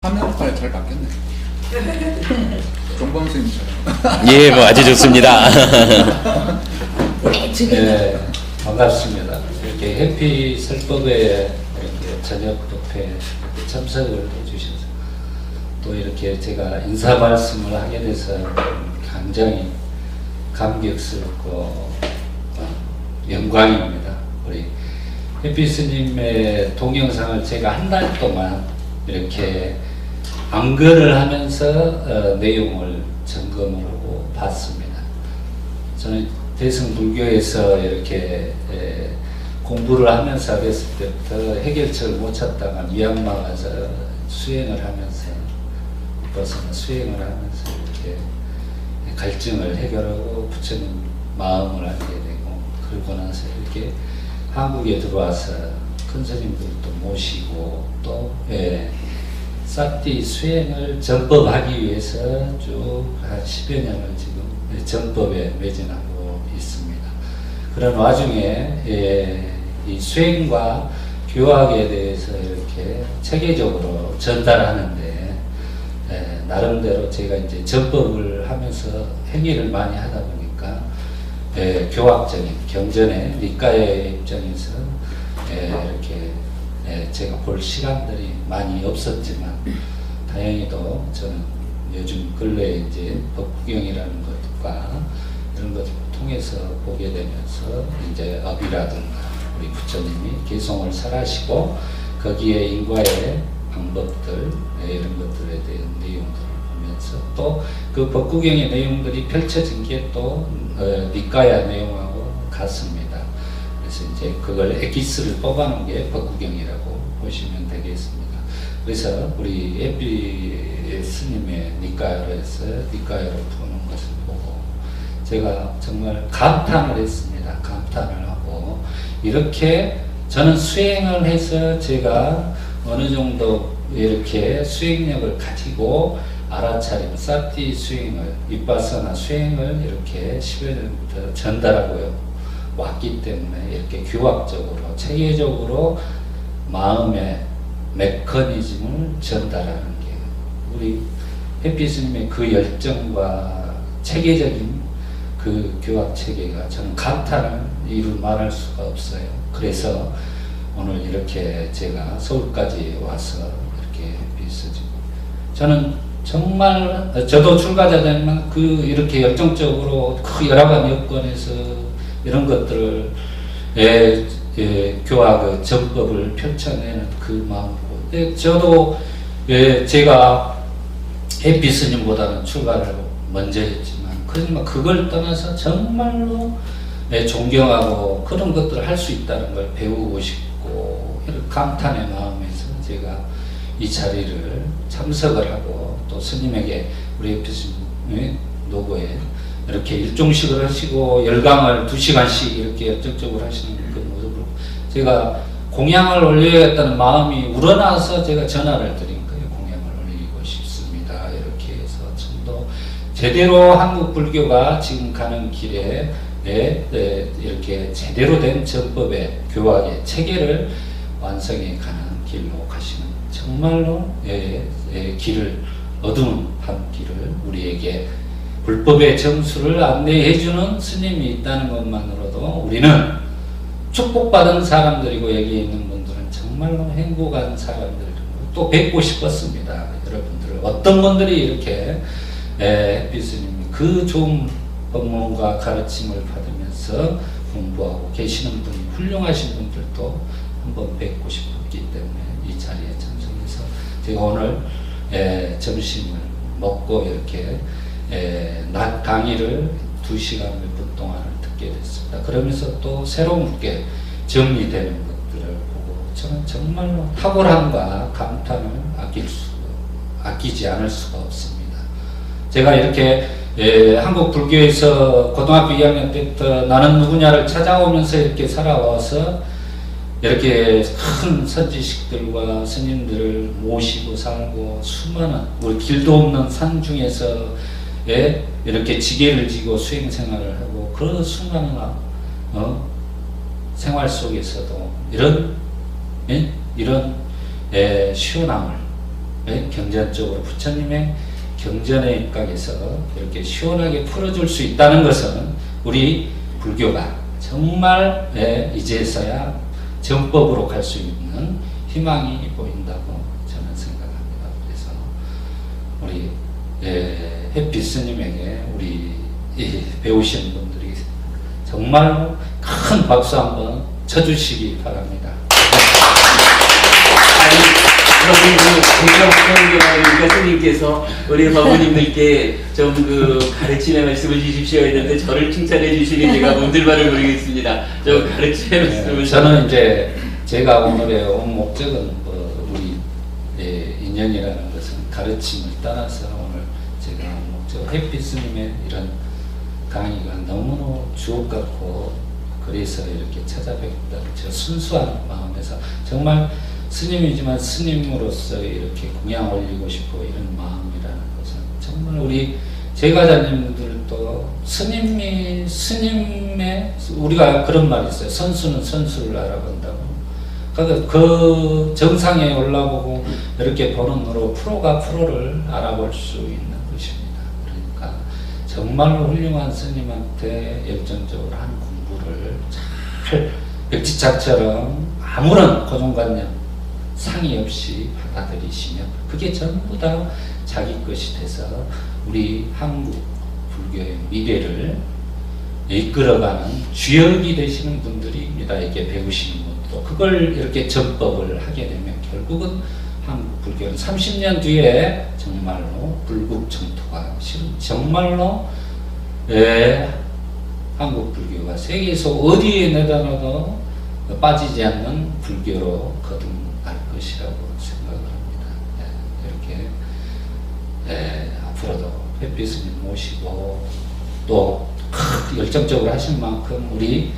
화면빨 잘 바뀌었네. 종범 선생님처럼. 예, 뭐 아주 좋습니다. 네, 반갑습니다. 이렇게 해피 설법에 이렇게 저녁 뷔페 참석을 해주셔서 또 이렇게 제가 인사 말씀을 하게 돼서 굉장히 감격스럽고 영광입니다. 우리 해피 스님의 동영상을 제가 한 달 동안 이렇게 안거를 하면서 내용을 점검을 하고 봤습니다. 저는 대승불교에서 이렇게 공부를 하면서 어렸을 때부터 해결책을 못 찾다가 미얀마 가서 수행을 하면서 벗어나 수행을 하면서 이렇게 갈증을 해결하고 부처님 마음을 알게 되고, 그러고 나서 이렇게 한국에 들어와서 큰 스님들도 모시고 또 사티 수행을 전법하기 위해서 쭉 한 10여 년을 지금 전법에 매진하고 있습니다. 그런 와중에 이 수행과 교학에 대해서 이렇게 체계적으로 전달하는데 나름대로 제가 이제 전법을 하면서 행위를 많이 하다 보니까 교학적인 경전의 니카의 입장에서 이렇게 제가 볼 시간들이 많이 없었지만 다행히도 저는 요즘 근래에 이제 법구경이라는 것과 이런 것을 통해서 보게 되면서 이제 업이라든가 우리 부처님이 개성을 설하시고 거기에 인과의 방법들 이런 것들에 대한 내용들을 보면서 또 그 법구경의 내용들이 펼쳐진 게 또 니카야 내용하고 같습니다. 그래서 이제 그걸 엑기스를 뽑아놓은 게 법구경이라고 보시면 되겠습니다. 그래서 우리 에피 스님의 니카야로에서 니카야로 푸는 것을 보고 제가 정말 감탄을 했습니다. 감탄을 하고, 이렇게 저는 수행을 해서 제가 어느 정도 이렇게 수행력을 가지고 알아차림, 사티 수행을, 윗바사나 수행을 이렇게 10여 년부터 전달하고요. 왔기 때문에 이렇게 교학적으로, 체계적으로 마음의 메커니즘을 전달하는 게 우리 해피 스님의 그 열정과 체계적인 그 교학 체계가 저는 감탄을 이루 말할 수가 없어요. 그래서 오늘 이렇게 제가 서울까지 와서 이렇게 해피 스님, 저는 정말 저도 출가자지만 그 이렇게 열정적으로 그 열악한 여건에서 이런 것들을 교화 전법을 펼쳐내는 그 마음이고, 저도 제가 해피 스님보다는 출가를 먼저 했지만 그렇지만 그걸 떠나서 정말로 존경하고 그런 것들을 할 수 있다는 걸 배우고 싶고, 이런 감탄의 마음에서 제가 이 자리를 참석을 하고, 또 스님에게 우리 해피 스님의 노고에 이렇게 일종식을 하시고 열강을 2시간씩 이렇게 열정적으로 하시는 그 모습을 제가 공양을 올려야겠다는 마음이 우러나서 제가 전화를 드린 거예요. 공양을 올리고 싶습니다. 이렇게 해서 좀더 제대로 한국 불교가 지금 가는 길에 이렇게 제대로 된 전법의 교학의 체계를 완성해 가는 길로 가시는, 정말로 길을, 어두운 길을 우리에게 불법의 정수를 안내해주는 스님이 있다는 것만으로도 우리는 축복받은 사람들이고, 여기 있는 분들은 정말로 행복한 사람들이고 또 뵙고 싶었습니다. 여러분들을, 어떤 분들이 이렇게 해피 스님이 그 좋은 법문과 가르침을 받으면서 공부하고 계시는 분이, 훌륭하신 분들도 한번 뵙고 싶었기 때문에 이 자리에 참석해서 제가 오늘 점심을 먹고 이렇게 낮 강의를 2시간 몇 분 동안을 듣게 됐습니다. 그러면서 또 새롭게 정리되는 것들을 보고 저는 정말로 탁월함과 감탄을 아끼지 않을 수가 없습니다. 제가 이렇게 한국 불교에서 고등학교 2학년 때부터 나는 누구냐를 찾아오면서 이렇게 살아와서 이렇게 큰 선지식들과 스님들을 모시고 살고, 수많은 우리 길도 없는 산 중에서 이렇게 지게를 지고 수행 생활을 하고, 그런 수많은 생활 속에서도 이런 시원함을 경전적으로 부처님의 경전의 입각에서 이렇게 시원하게 풀어줄 수 있다는 것은 우리 불교가 정말 이제서야 정법으로 갈 수 있는 희망이 보인다고 저는 생각합니다. 그래서 우리 햇빛 스님에게 우리 배우시는 분들이 정말로 큰 박수 한번 쳐주시기 바랍니다. 제가 스님께서 우리 법부님들께 좀 가르침의 말씀을 주십시오 했는데 저를 칭찬해 주시니 제가 몸들바를 모르겠습니다. 좀 가르침의 말씀을. 저는 이제 제가 오늘의 온 목적은 우리 인연이라는 것은 가르침을 떠나서 오늘 제가 온 목적 햇빛 스님의 이런 강의가 너무너무 주옥 같고 그래서 이렇게 찾아뵙다 저 순수한 마음에서 정말 스님이지만 스님으로서 이렇게 공양 올리고 싶고 이런 마음이라는 것은 정말 우리 제가자님들도 스님의 우리가 그런 말이 있어요. 선수는 선수를 알아본다고. 그러니까 그 정상에 올라보고 이렇게 보는 으로 프로가 프로를 알아볼 수 있는 것입니다. 그러니까 정말로 훌륭한 스님한테 열정적으로 한 공부를 잘 백지착처럼 아무런 고정관념 상의 없이 받아들이시면 그게 전부 다 자기 것이 돼서 우리 한국 불교의 미래를 이끌어가는 주역이 되시는 분들입니다. 이렇게 배우시는 분도 그걸 이렇게 전법을 하게 되면 결국은 한국 불교는 30년 뒤에 정말로 불국 정토가 정말로 한국 불교가 세계에서 어디에 내다 놔도 빠지지 않는 불교로 거듭날 것이라고 생각을 합니다. 이렇게 앞으로도 햇빛스님 모시고 또 열정적으로 하신 만큼 우리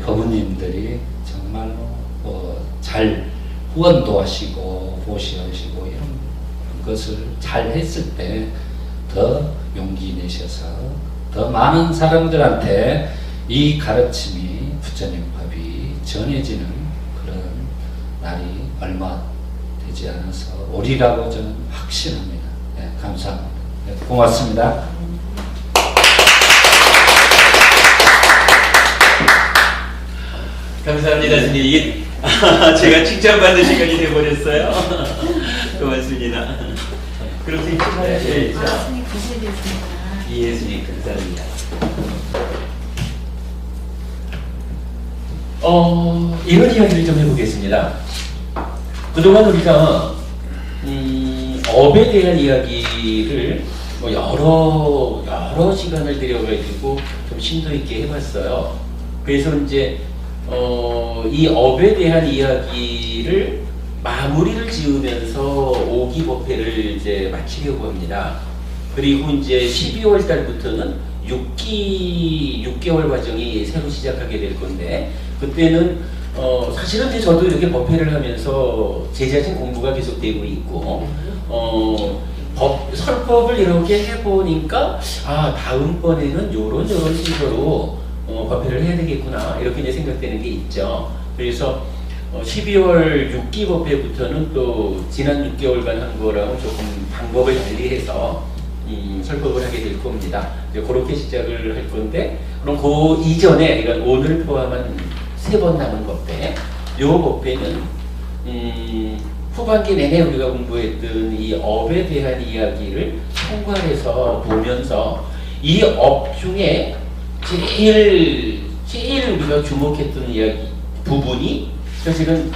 법우님들이 정말로 잘 후원도 하시고 보시하시고 이런 것을 잘 했을 때 더 용기 내셔서 더 많은 사람들한테 이 가르침이 부처님 법이 전해지는 그런 날이 얼마 되지 않아서 오리라고 저는 확신합니다. 네, 감사합니다. 네, 고맙습니다. 감사합니다, 스님. 이게 제가 칭찬받는 시간이 돼버렸어요. 고맙습니다. 그럼 스님 칭찬하셔야죠. 스님 감사드리겠습니다. 예, 스님 감사합니다. 이런 이야기를 좀 해보겠습니다. 그동안 우리가 업에 대한 이야기를 여러 시간을 들여가지고 좀 심도 있게 해봤어요. 그래서 이제 이 업에 대한 이야기를 마무리를 지으면서 5기 법회를 이제 마치려고 합니다. 그리고 이제 12월 달부터는 6개월 과정이 새로 시작하게 될 건데, 그때는 사실은 이제 저도 이렇게 법회를 하면서 제 자신 공부가 계속되고 있고, 설법을 이렇게 해보니까 다음번에는 요런 순서로 법회를 해야 되겠구나, 이렇게 이제 생각되는 게 있죠. 그래서 12월 6기 법회부터는 또 지난 6개월간 한 거랑 조금 방법을 달리해서 설법을 하게 될 겁니다. 그렇게 시작을 할 건데, 그럼 그 이전에 이런 오늘 포함한 3번 남은 법회, 요 법회는 후반기 내내 우리가 공부했던 이 업에 대한 이야기를 총괄해서 보면서 이 업 중에 제일 우리가 주목했던 이야기 부분이 사실은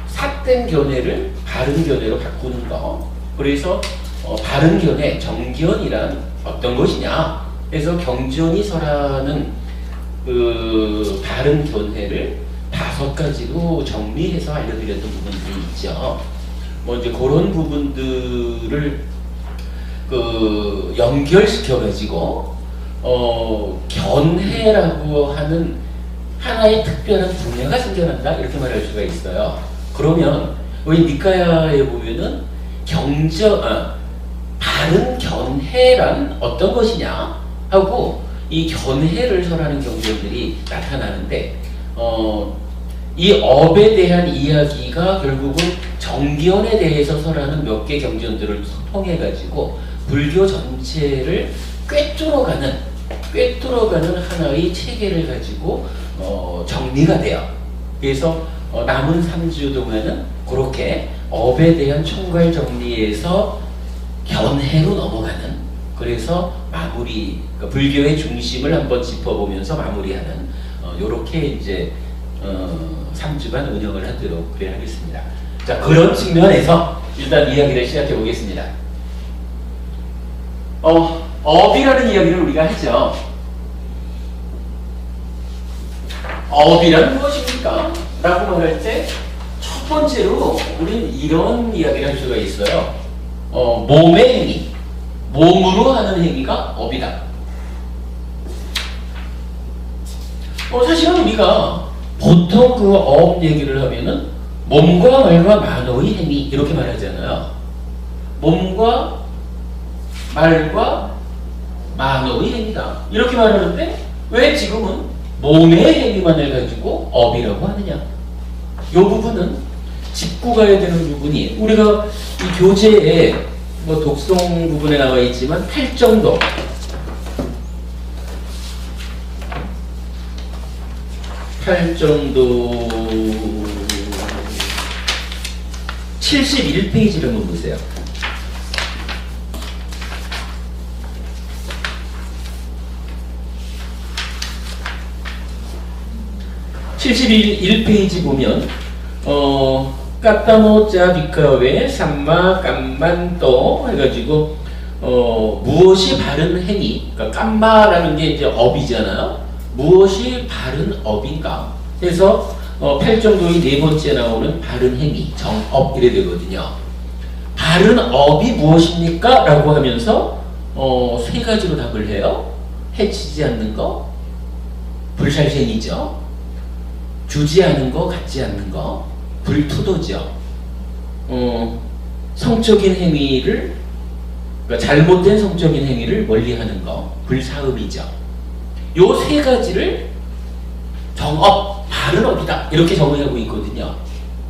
삿된 견해를 바른 견해로 바꾸는 거. 그래서 바른 견해, 정견이란 어떤 것이냐? 그래서 경전이 설하는 그 바른 견해를 5가지로 정리해서 알려드렸던 부분들이 있죠. 이제 그런 부분들을 연결시켜가지고 견해라고 하는 하나의 특별한 분야가 생겨난다, 이렇게 말할 수가 있어요. 그러면 우리 니카야에 보면은 바른 견해란 어떤 것이냐 하고 이 견해를 설하는 경전들이 나타나는데, 이 업에 대한 이야기가 결국은 정견에 대해서서라는 몇 개 경전들을 통해 가지고 불교 전체를 꿰뚫어가는 하나의 체계를 가지고 정리가 돼요. 그래서 남은 3주 동안은 그렇게 업에 대한 총괄 정리에서 견해로 넘어가는, 그래서 마무리, 그러니까 불교의 중심을 한번 짚어보면서 마무리하는 요렇게 이제 3주간 운영을 하도록 그래 하겠습니다. 자, 그런 측면에서 일단 이야기를 시작해 보겠습니다. 업이라는 이야기를 우리가 하죠. 업이란 무엇입니까? 라고 말할 때 첫 번째로 우리는 이런 이야기를 할 수가 있어요. 몸의 행위, 몸으로 하는 행위가 업이다. 사실은 우리가 보통 그 업 얘기를 하면은 몸과 말과 만호의 행위 이렇게 말하잖아요. 몸과 말과 만호의 행위다 이렇게 말하는데 왜 지금은 몸의 행위만을 가지고 업이라고 하느냐? 이 부분은 짚고 가야 되는 부분이, 우리가 이 교재에 뭐 독송 부분에 나와 있지만 8정도 71페이지를 한번 보세요. 71페이지 보면 까따모짜 비카웨 삼마 깜만또 해가지고 무엇이 바른 행위, 그러니까 깜마라는 게 이제 업이잖아요. 무엇이 바른 업인가 해서 8정도의 네 번째 나오는 바른 행위, 정업 이래 되거든요. 바른 업이 무엇입니까? 라고 하면서 세 가지로 답을 해요. 해치지 않는 거, 불살생이죠. 주지 않은 거, 갖지 않는 거, 불투도죠. 성적인 행위를, 그러니까 잘못된 성적인 행위를 멀리하는 거, 불사음이죠. 요 세 가지를 정업, 바른 업이다 이렇게 정의하고 있거든요.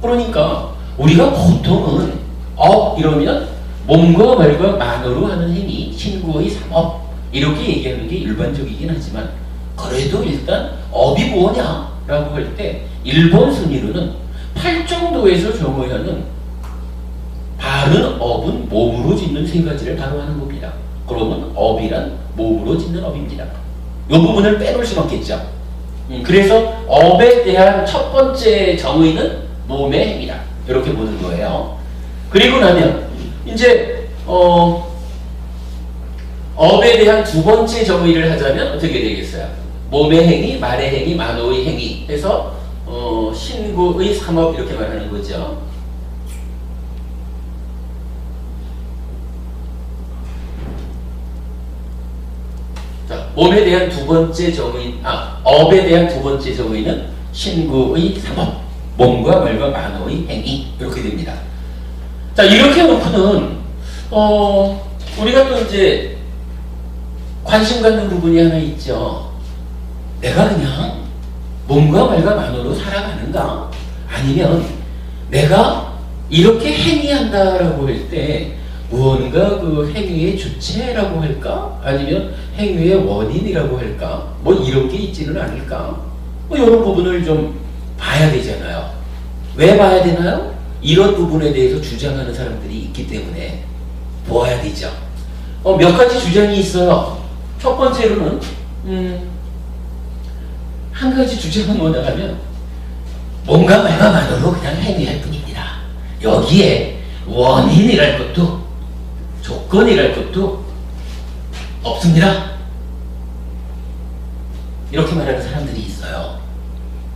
그러니까 우리가 보통은 업 이러면 몸과 말과 만어로 하는 행위, 신구의 삼업 이렇게 얘기하는 게 일반적이긴 하지만, 그래도 일단 업이 뭐냐 라고 할 때 일본 순위로는 8정도에서 정의하는 바른 업은 몸으로 짓는 세 가지를 바로 하는 겁니다. 그러면 업이란 몸으로 짓는 업입니다. 이 부분을 빼놓을 수는 없겠죠. 그래서 업에 대한 첫 번째 정의는 몸의 행위다 이렇게 보는 거예요. 그리고 나면 이제 업에 대한 두 번째 정의를 하자면 어떻게 되겠어요? 몸의 행위, 말의 행위, 만호의 행위 해서 신구의 삼업 이렇게 말하는 거죠. 자, 몸에 대한 두 번째 정의, 업에 대한 두 번째 정의는 신구의 삼업, 몸과 말과 만호의 행위 이렇게 됩니다. 자, 이렇게 놓고는 우리가 또 이제 관심 갖는 부분이 하나 있죠. 내가 그냥 몸과 말과 만호로 살아가는가? 아니면 내가 이렇게 행위한다라고 할 때 무언가 그 행위의 주체라고 할까? 아니면 행위의 원인이라고 할까? 뭐 이런 게 있지는 않을까? 뭐 이런 부분을 좀 봐야 되잖아요. 왜 봐야 되나요? 이런 부분에 대해서 주장하는 사람들이 있기 때문에 보아야 되죠. 몇 가지 주장이 있어요. 첫 번째로는 한 가지 주장은 뭐냐 하면 몸과 말과 만으로 그냥 행위할 뿐입니다. 여기에 원인이랄 것도 조건이랄 것도 없습니다. 이렇게 말하는 사람들이 있어요.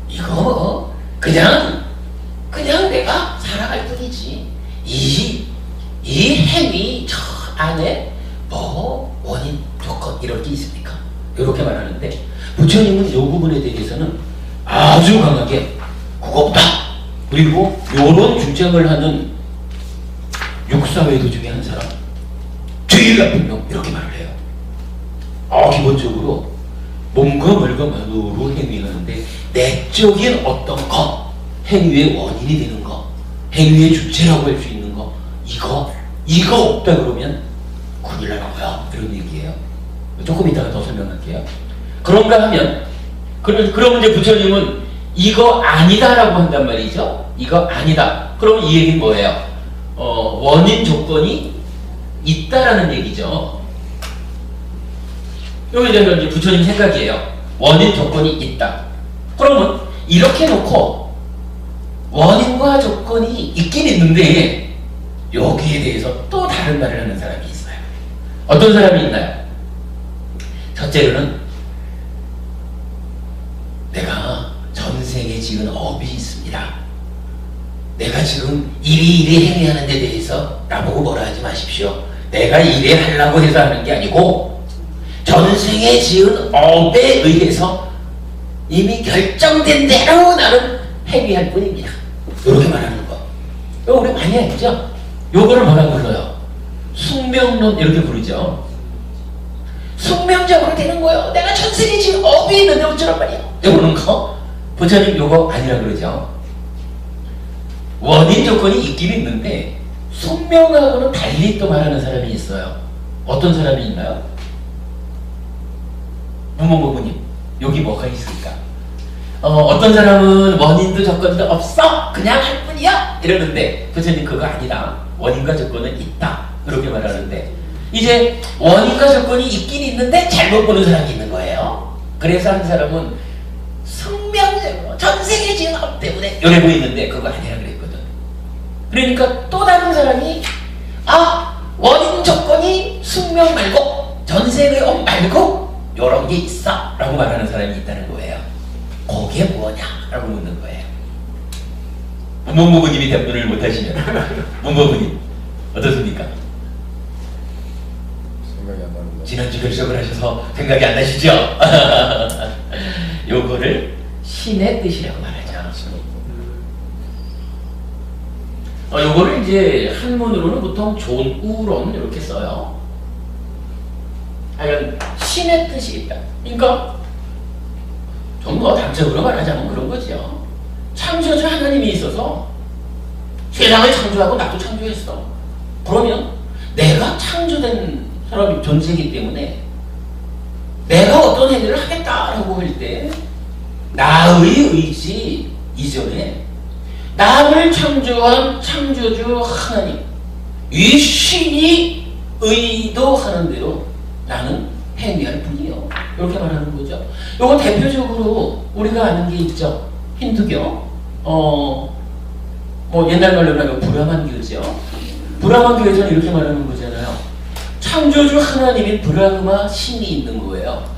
이거 그냥 내가 살아갈 뿐이지 이 행위 저 안에 뭐 원인 조건 이럴 게 있습니까? 이렇게 말하는데 부처님은 이 부분에 대해서는 아주 강하게 그거 없다. 그리고 이런 주장을 하는 육사외도 중에 한 사람 제일 나쁜 놈 이렇게 말을 해요. 기본적으로 몸과 말과 만으로 행위하는데 내적인 어떤 것 행위의 원인이 되는 거, 행위의 주체라고 할 수 있는 거, 이거 없다 그러면 큰일 나는 거야. 이런 얘기예요. 조금 이따가 더 설명할게요. 그런가 하면, 그러면 이제 부처님은 이거 아니다라고 한단 말이죠. 이거 아니다. 그럼 이 얘기는 뭐예요? 원인 조건이 있다라는 얘기죠. 여기 이제 부처님 생각이에요. 원인 조건이 있다. 그러면 이렇게 놓고 원인과 조건이 있긴 있는데 여기에 대해서 또 다른 말을 하는 사람이 있어요. 어떤 사람이 있나요? 첫째로는 내가 전생에 지은 업이 있습니다. 내가 지금 이리 행위하는 데 대해서 나보고 뭐라 하지 마십시오. 내가 이래 하려고 해서 하는 게 아니고 전생에 지은 업에 의해서 이미 결정된 대로 나는 행위할 뿐입니다. 이렇게 말하는 거. 이거 우리 많이 알죠? 요거를 뭐라 불러요? 숙명론 이렇게 부르죠. 숙명적으로 되는 거예요. 내가 전생에 지은 업이 있는데 어쩌란 말이야. 이러는 거. 부처님 요거 아니라 그러죠. 원인 조건이 있긴 있는데 숙명하고는 달리 또 말하는 사람이 있어요. 어떤 사람이 있나요? 무몽부부님 여기 뭐가 있을까? 어떤 사람은 원인도 조건도 없어 그냥 할 뿐이야 이러는데 부처님 그거 아니다. 원인과 조건은 있다. 그렇게 말하는데 이제 원인과 조건이 있긴 있는데 잘못 보는 사람이 있는 거예요. 그래서 한 사람은 숙명적으로 전생에 지은 업 때문에 이래 보이는데 그거 아니라 그랬거든. 그러니까 또 다른 사람이 원인 조건이 숙명 말고 전생의 업 말고 요런 게 있어 라고 말하는 사람이 있다는 거예요. 그게 뭐냐 라고 묻는 거예요. 문법부님이 답변을 못하시면 문법부님 어떻습니까? 생각이 안 나는데. 지난주 결석을 하셔서 생각이 안 나시죠? 요거를 신의 뜻이라고 말하죠. 요거를 이제 한문으로는 보통 존우론 이렇게 써요. 하여간 신의 뜻이 있다. 그러니까 좀 더 단적으로 말하자면 그런 거죠. 창조주 하나님이 있어서 세상을 창조하고 나도 창조했어. 그러면 내가 창조된 사람이 존재이기 때문에 내가 어떤 행위를 하겠다라고 할 때 나의 의지 이전에 나를 창조한 창조주 하나님 이 신이 의도하는 대로 나는 행위할 뿐이요. 이렇게 말하는 거죠. 요거 대표적으로 우리가 아는 게 있죠. 힌두교. 뭐 옛날 말로 하면 브라만교죠. 브라만교에서는 이렇게 말하는 거잖아요. 창조주 하나님인 브라흐마 신이 있는 거예요.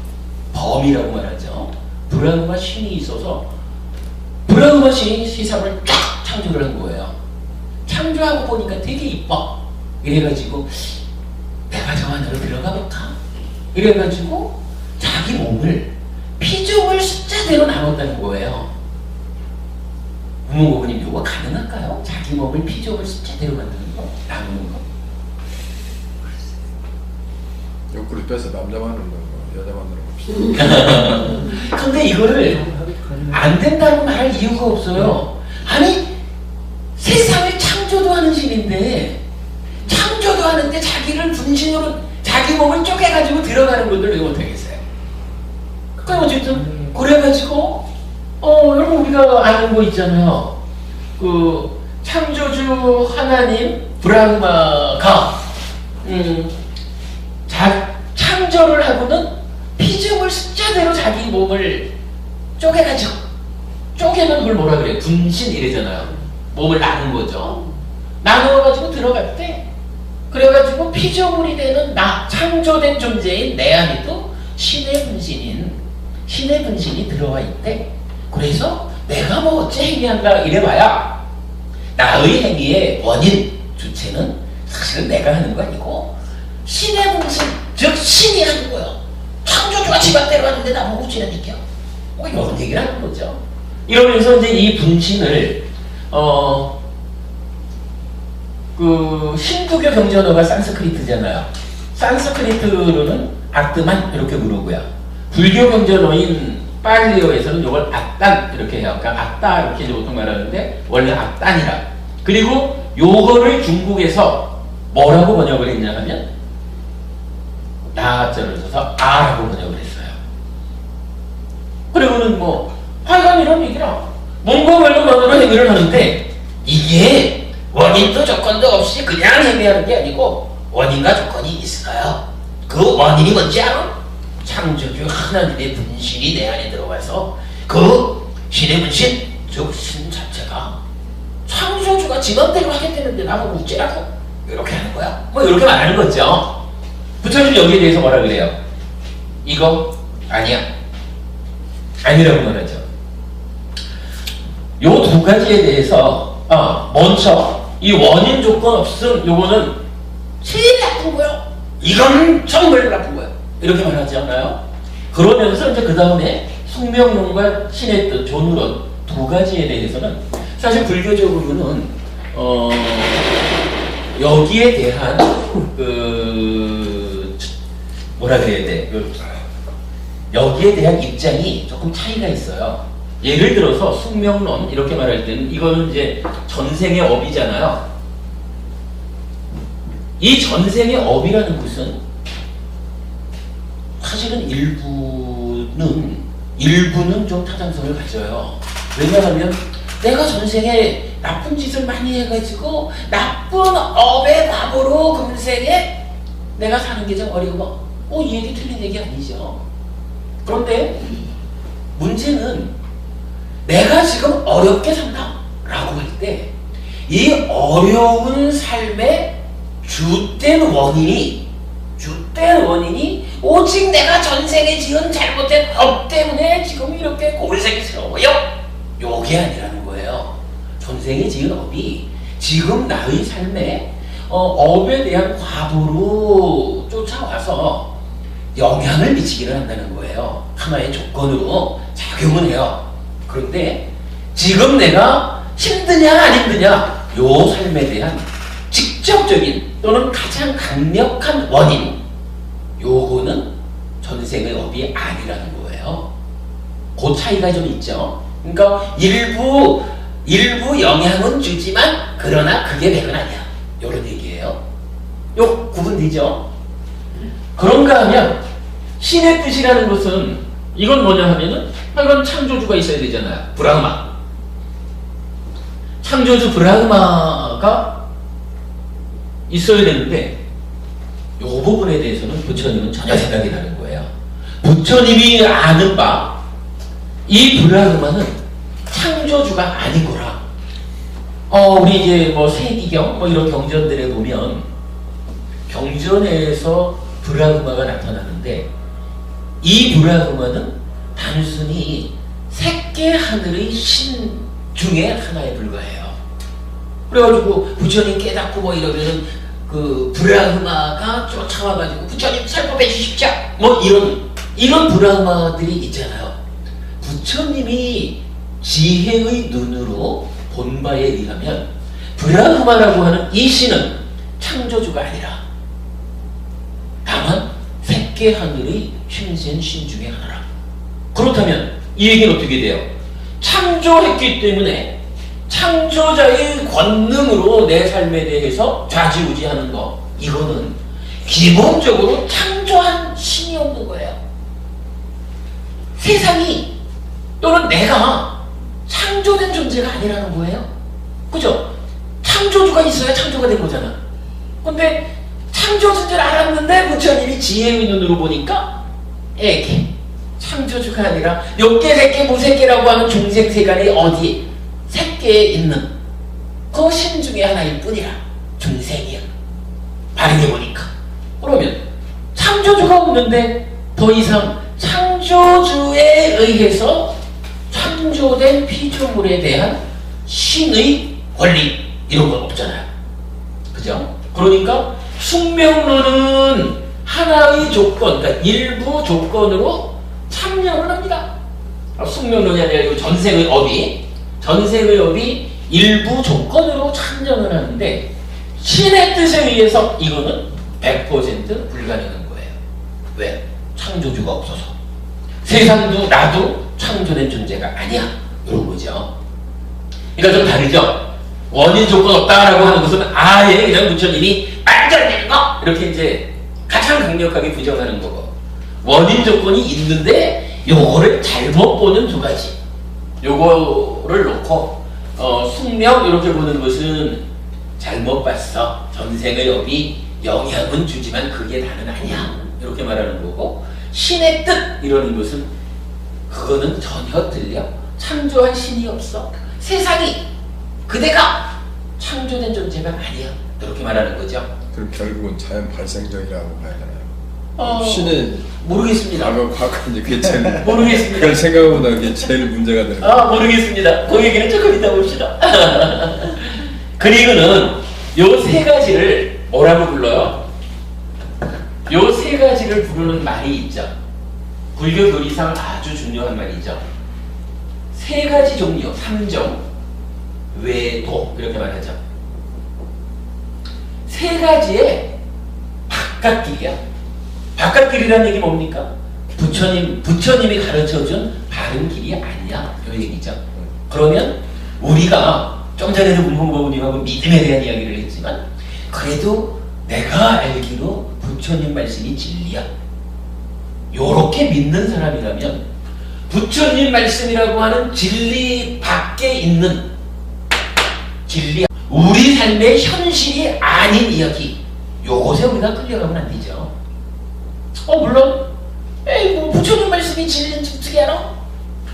범이라고 말하죠. 브라흐마 신이 있어서 브라흐마 신이 세상을 쫙 창조를 한 거예요. 창조하고 보니까 되게 이뻐. 이래가지고 내가 저 안으로 들어가 볼까? 이래가지고 자기 몸을 피조물 숫자대로 나눴다는 거예요. 무문고부님 이거 가능할까요? 자기 몸을 피조물 숫자대로 만드는 거, 나누는 거. 옆구리 빼서 남자 만드는 거, 여자 만드는 거. 근데 이거를 안 된다고 말할 이유가 없어요. 아니 세상을 창조도 하는 신인데 창조도 하는데 자기를 분신으로 자기 몸을 쪼개가지고 들어가는 분들 왜 못하겠어요? 그러니까 어쨌든 그래가지고 여러분 우리가 아는 거 있잖아요. 그 창조주 하나님 브라흐마가 창조를 하고는 피조물 숫자대로 자기 몸을 쪼개가지고 쪼개면 그걸 뭐라 그래요? 분신 이래잖아요. 몸을 나눈 거죠. 나누어가지고 들어갈 때 그래가지고 피조물이 되는 나 창조된 존재인 내 안에도 신의 분신이 들어와 있대. 그래서 내가 뭐 어째 행위한다 이래봐야 나의 행위의 원인 주체는 사실은 내가 하는 거 아니고 신의 분신 즉 신이 하는 거예요. 창조주가 지 맘대로 하는데 나보고 어찌라니까 뭐 이런 얘기를 하는 거죠. 이러면서 이제 이 분신을 그 힌두교 경전어가 산스크리트잖아요. 산스크리트로는 아트만 이렇게 부르고요. 불교 경전어인 팔리오에서는 이걸 악단 이렇게 해요. 그러니까 악다 이렇게 이제 보통 말하는데 원래 악단이라. 그리고 요거를 중국에서 뭐라고 번역을 했냐 하면 나자를 써서 아라고 번역을 했어요. 그리고는 뭐 하여간 이런 얘기라 뭔가 말로 해결을 하는데 이게 원인도 조건도 없이 그냥 해결하는 게 아니고 원인과 조건이 있어요. 그 원인이 뭔지 알아? 창조주 하나님의 분신이 내 안에 들어와서 그 신의 분신, 즉 신 자체가 창조주가 지 맘대로 하겠다는데 나보고 묵지라고 이렇게 하는 거야. 뭐 이렇게 말하는 거죠. 부처님 여기에 대해서 뭐라 그래요? 이거 아니야. 아니라고 말하죠. 요 두 가지에 대해서 먼저 이 원인 조건 없음 요거는 제일 나쁜 거예요. 이건 정말 나쁜 거예요. 이렇게 말하지 않나요? 그러면서 이제 그 다음에 숙명론과 신의 뜻, 존론 두 가지에 대해서는 사실 불교적으로는 여기에 대한 뭐라 그래야 돼? 여기에 대한 입장이 조금 차이가 있어요. 예를 들어서 숙명론 이렇게 말할 때는 이거는 이제 전생의 업이잖아요. 이 전생의 업이라는 것은 사실은 일부는 좀 타당성을 가져요. 왜냐하면 내가 전생에 나쁜 짓을 많이 해가지고 나쁜 업의 밥으로 금생에 내가 사는 게 좀 어려워. 이 얘기 틀린 얘기 아니죠. 그런데 문제는 내가 지금 어렵게 산다라고 할 때 이 어려운 삶의 주된 원인이 오직 내가 전생에 지은 잘못된 업 때문에 지금 이렇게 고생스러워요. 요게 아니라는 거예요. 전생에 지은 업이 지금 나의 삶에 업에 대한 과보로 쫓아와서 영향을 미치기를 한다는 거예요. 하나의 조건으로 작용을 해요. 그런데 지금 내가 힘드냐 안 힘드냐 요 삶에 대한 직접적인 또는 가장 강력한 원인 요거는 전생의 업이 아니라는 거예요. 그 차이가 좀 있죠. 그러니까 일부 영향은 주지만 그러나 그게 100은 아니야. 요런 얘기예요. 요 구분되죠? 그런가 하면 신의 뜻이라는 것은 이건 뭐냐 하면은 이건 창조주가 있어야 되잖아요. 브라흐마. 창조주 브라흐마가 있어야 되는데 요 부분에 대해서는 부처님은 전혀 생각이 다른 거예요. 부처님이 아는 바 이 브라흐마는 창조주가 아니구나. 우리 이제 뭐 세기경 뭐 이런 경전들에 보면 경전에서 브라흐마가 나타나는데 이 브라흐마는 단순히 색계 하늘의 신 중에 하나에 불과해요. 그래가지고 부처님 깨닫고 뭐 이러면은 그 브라흐마가 쫓아와가지고 부처님 설법해 주십시오. 뭐 이런 브라흐마들이 있잖아요. 부처님이 지혜의 눈으로 본 바에 의하면 브라흐마라고 하는 이 신은 창조주가 아니라 다만 색계 하늘의 신센 신 중에 하나라. 그렇다면 이 얘기는 어떻게 돼요? 창조했기 때문에 창조자의 권능으로 내 삶에 대해서 좌지우지하는 거, 이거는 기본적으로 창조한 신이 없는 거예요. 세상이 또는 내가 창조된 존재가 아니라는 거예요. 그죠? 창조주가 있어야 창조가 된 거잖아. 근데 창조주인 줄 알았는데 부처님이 지혜의 눈으로 보니까 애기 창조주가 아니라 욕계, 색계, 무색계라고 하는 중생세간이 어디 색계에 있는 그 신 중에 하나일 뿐이라 중생이야. 바르게 보니까. 그러면 창조주가 없는데 더 이상 창조주에 의해서 창조된 피조물에 대한 신의 권리 이런 건 없잖아요. 그죠? 그러니까 숙명론은 하나의 조건, 그러니까 일부 조건으로 참여를 합니다. 숙명론이 아니라 전생의 업이 일부 조건으로 참여를 하는데 신의 뜻에 의해서 이거는 100% 불가능한 거예요. 왜? 창조주가 없어서. 세상도 나도 창조된 존재가 아니야. 이런 거죠. 그러니까 좀 다르죠. 원인 조건 없다라고 하는 것은 아예 그냥 부처님이 말도 안 되는 거 이렇게 이제 가장 강력하게 부정하는 거고, 원인 조건이 있는데 요거를 잘못 보는 두 가지, 요거를 놓고 숙명 이렇게 보는 것은 잘못 봤어. 전생의 업이 영향은 주지만 그게 다는 아니야. 이렇게 말하는 거고, 신의 뜻 이러는 것은 그거는 전혀 틀려. 창조한 신이 없어. 세상이 그대가 창조된 존재가 아니야. 이렇게 말하는 거죠. 그럼 결국은 자연 발생적이라고 봐야 되나요? 신의 모르겠습니다. 과거 이제 그게 제일 모르겠습니다. 별 생각보다 그게 제일 문제가 되는 거예요. 모르겠습니다. 그 얘기는 조금 이따 봅시다. 그리고는 요 세 가지를 뭐라고 불러요? 요 세 가지를 부르는 말이 있죠. 불교 교리상 아주 중요한 말이죠. 세 가지 종류, 삼종, 외도 이렇게 말하죠. 세 가지의 바깥길이야. 바깥길이라는 얘기 뭡니까? 부처님이 가르쳐준 바른 길이 아니야. 이 얘기죠. 그러면 우리가 좀 전에도 문봉법님하고 믿음에 대한 이야기를 했지만, 그래도 내가 알기로 부처님 말씀이 진리야. 요렇게 믿는 사람이라면 부처님 말씀이라고 하는 진리 밖에 있는 진리, 우리 삶의 현실이 아닌 이야기, 요것에 우리가 끌려가면 안 되죠. 물론 뭐 부처님 말씀이 진리인지 어떻게 알아?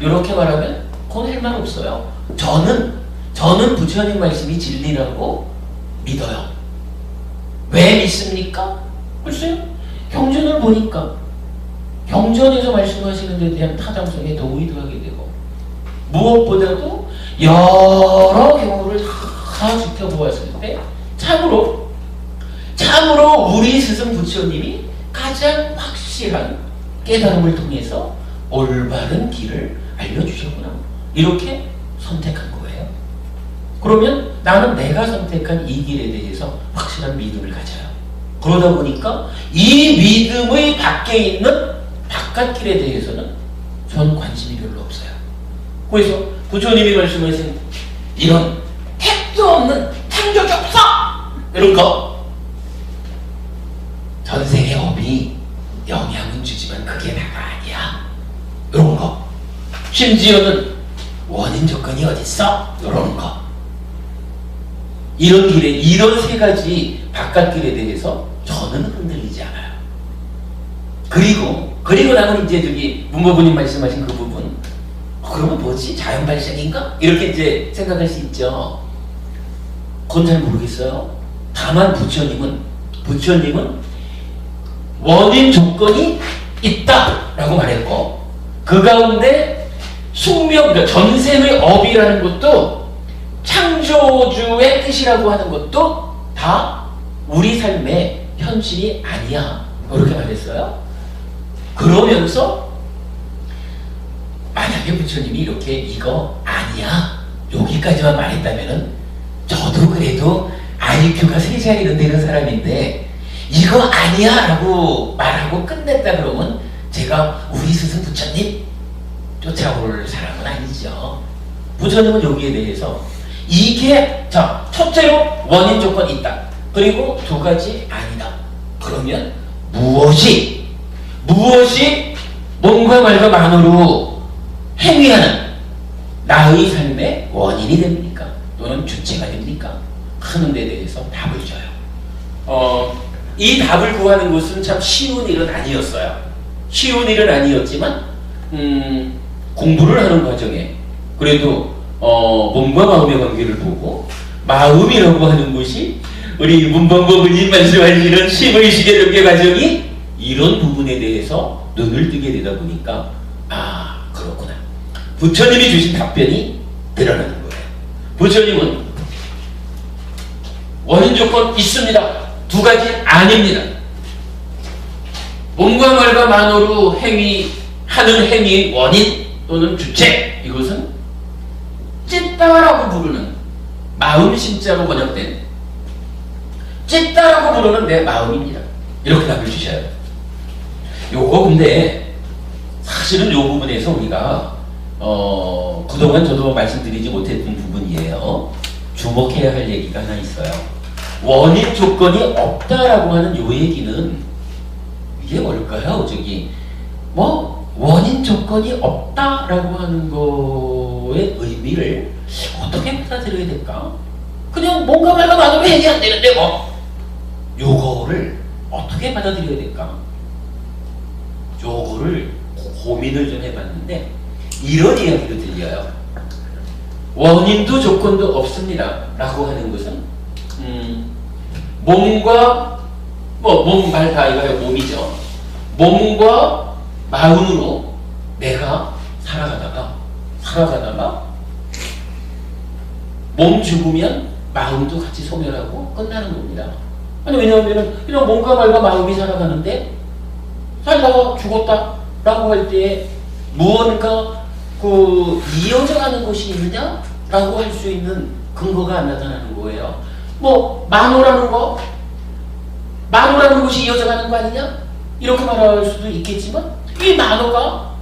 이렇게 말하면 그건 할 말 없어요. 저는 부처님 말씀이 진리라고 믿어요. 왜 믿습니까? 글쎄요, 경전을 보니까 경전에서 말씀하시는 데 대한 타당성에 더 의도하게 되고, 무엇보다도 여러 경우를 다 지켜보았을 때 참으로 우리 스승 부처님이 가장 확실한 깨달음을 통해서 올바른 길을 알려주셨구나, 이렇게 선택한 거예요. 그러면 나는 내가 선택한 이 길에 대해서 확실한 믿음을 가져요. 그러다 보니까 이 믿음의 밖에 있는 바깥길에 대해서는 전 관심이 별로 없어요. 그래서 부처님이 말씀하신 이런 택도 없는 창조기 없어! 이런 거, 전생의 업이 영향은 주지만 그게 다가 아니야, 이런 거, 심지어는 원인 조건이 어딨어? 이런 거, 이런 길에, 이런 세 가지 바깥길에 대해서 저는 흔들리지 않아요. 그리고 나는 이제 저기 문보부님 말씀하신 그 부분, 그러면 뭐지? 자연 발생인가? 이렇게 이제 생각할 수 있죠. 그건 잘 모르겠어요. 다만 부처님은 원인 조건이 있다라고 말했고, 그 가운데 숙명, 그러니까 전생의 업이라는 것도 창조주의 뜻이라고 하는 것도 다 우리 삶의 현실이 아니야, 그렇게 말했어요. 그러면서 만약에 부처님이 이렇게 이거 아니야 여기까지만 말했다면은, 저도 그래도 IQ가 3자리는 되는 사람인데 이거 아니야 라고 말하고 끝냈다 그러면 제가 우리 스승 부처님 쫓아올 사람은 아니죠. 부처님은 여기에 대해서 이게, 자, 첫째로 원인 조건이 있다, 그리고 두 가지 아니다. 그러면 무엇이 몸과 말과 만으로 행위하는 나의 삶의 원인이 됩니까? 또는 주체가 됩니까? 하는 데 대해서 답을 줘요. 이 답을 구하는 것은 참 쉬운 일은 아니었어요. 쉬운 일은 아니었지만 공부를 하는 과정에 그래도 몸과 마음의 관계를 보고, 마음이라고 하는 것이 우리 문방법은님 말씀하시는 심의식의 전개 과정이 이런 부분에 대해서 눈을 뜨게 되다 보니까, 아, 그렇구나, 부처님이 주신 답변이 드러나는 거예요. 부처님은 원인 조건 있습니다, 두 가지 아닙니다. 몸과 말과 만으로 하는 행위의 원인 또는 주체, 이것은 찢다라고 부르는, 마음 심자로 번역된 찢다라고 부르는 내 마음입니다. 이렇게 답을 주셔요. 요거 근데 사실은 이 부분에서 우리가 그동안 저도 말씀드리지 못했던 부분이에요. 주목해야 할 얘기가 하나 있어요. 원인 조건이 없다라고 하는 요 얘기는 이게 뭘까요? 원인 조건이 없다라고 하는 거의 의미를 어떻게 받아들여야 될까? 그냥 뭔가 말과 많으면 해결이 안 되는데 요거를 어떻게 받아들여야 될까? 요거를 고민을 좀 해봤는데 이런 이야기로 들려요. 원인도 조건도 없습니다 라고 하는 것은 몸과 몸, 말 다 이거예요. 몸이죠. 몸과 마음으로 내가 살아가다가 몸 죽으면 마음도 같이 소멸하고 끝나는 겁니다. 아니 왜냐하면 그냥 몸과 말과 마음이 살아가는데 살다가 죽었다 라고 할 때 무언가 이어져가는 것이 있느냐라고 할 수 있는 근거가 안 나타나는 거예요. 만호라는 것이 이어져가는 거 아니냐? 이렇게 말할 수도 있겠지만 이 만호가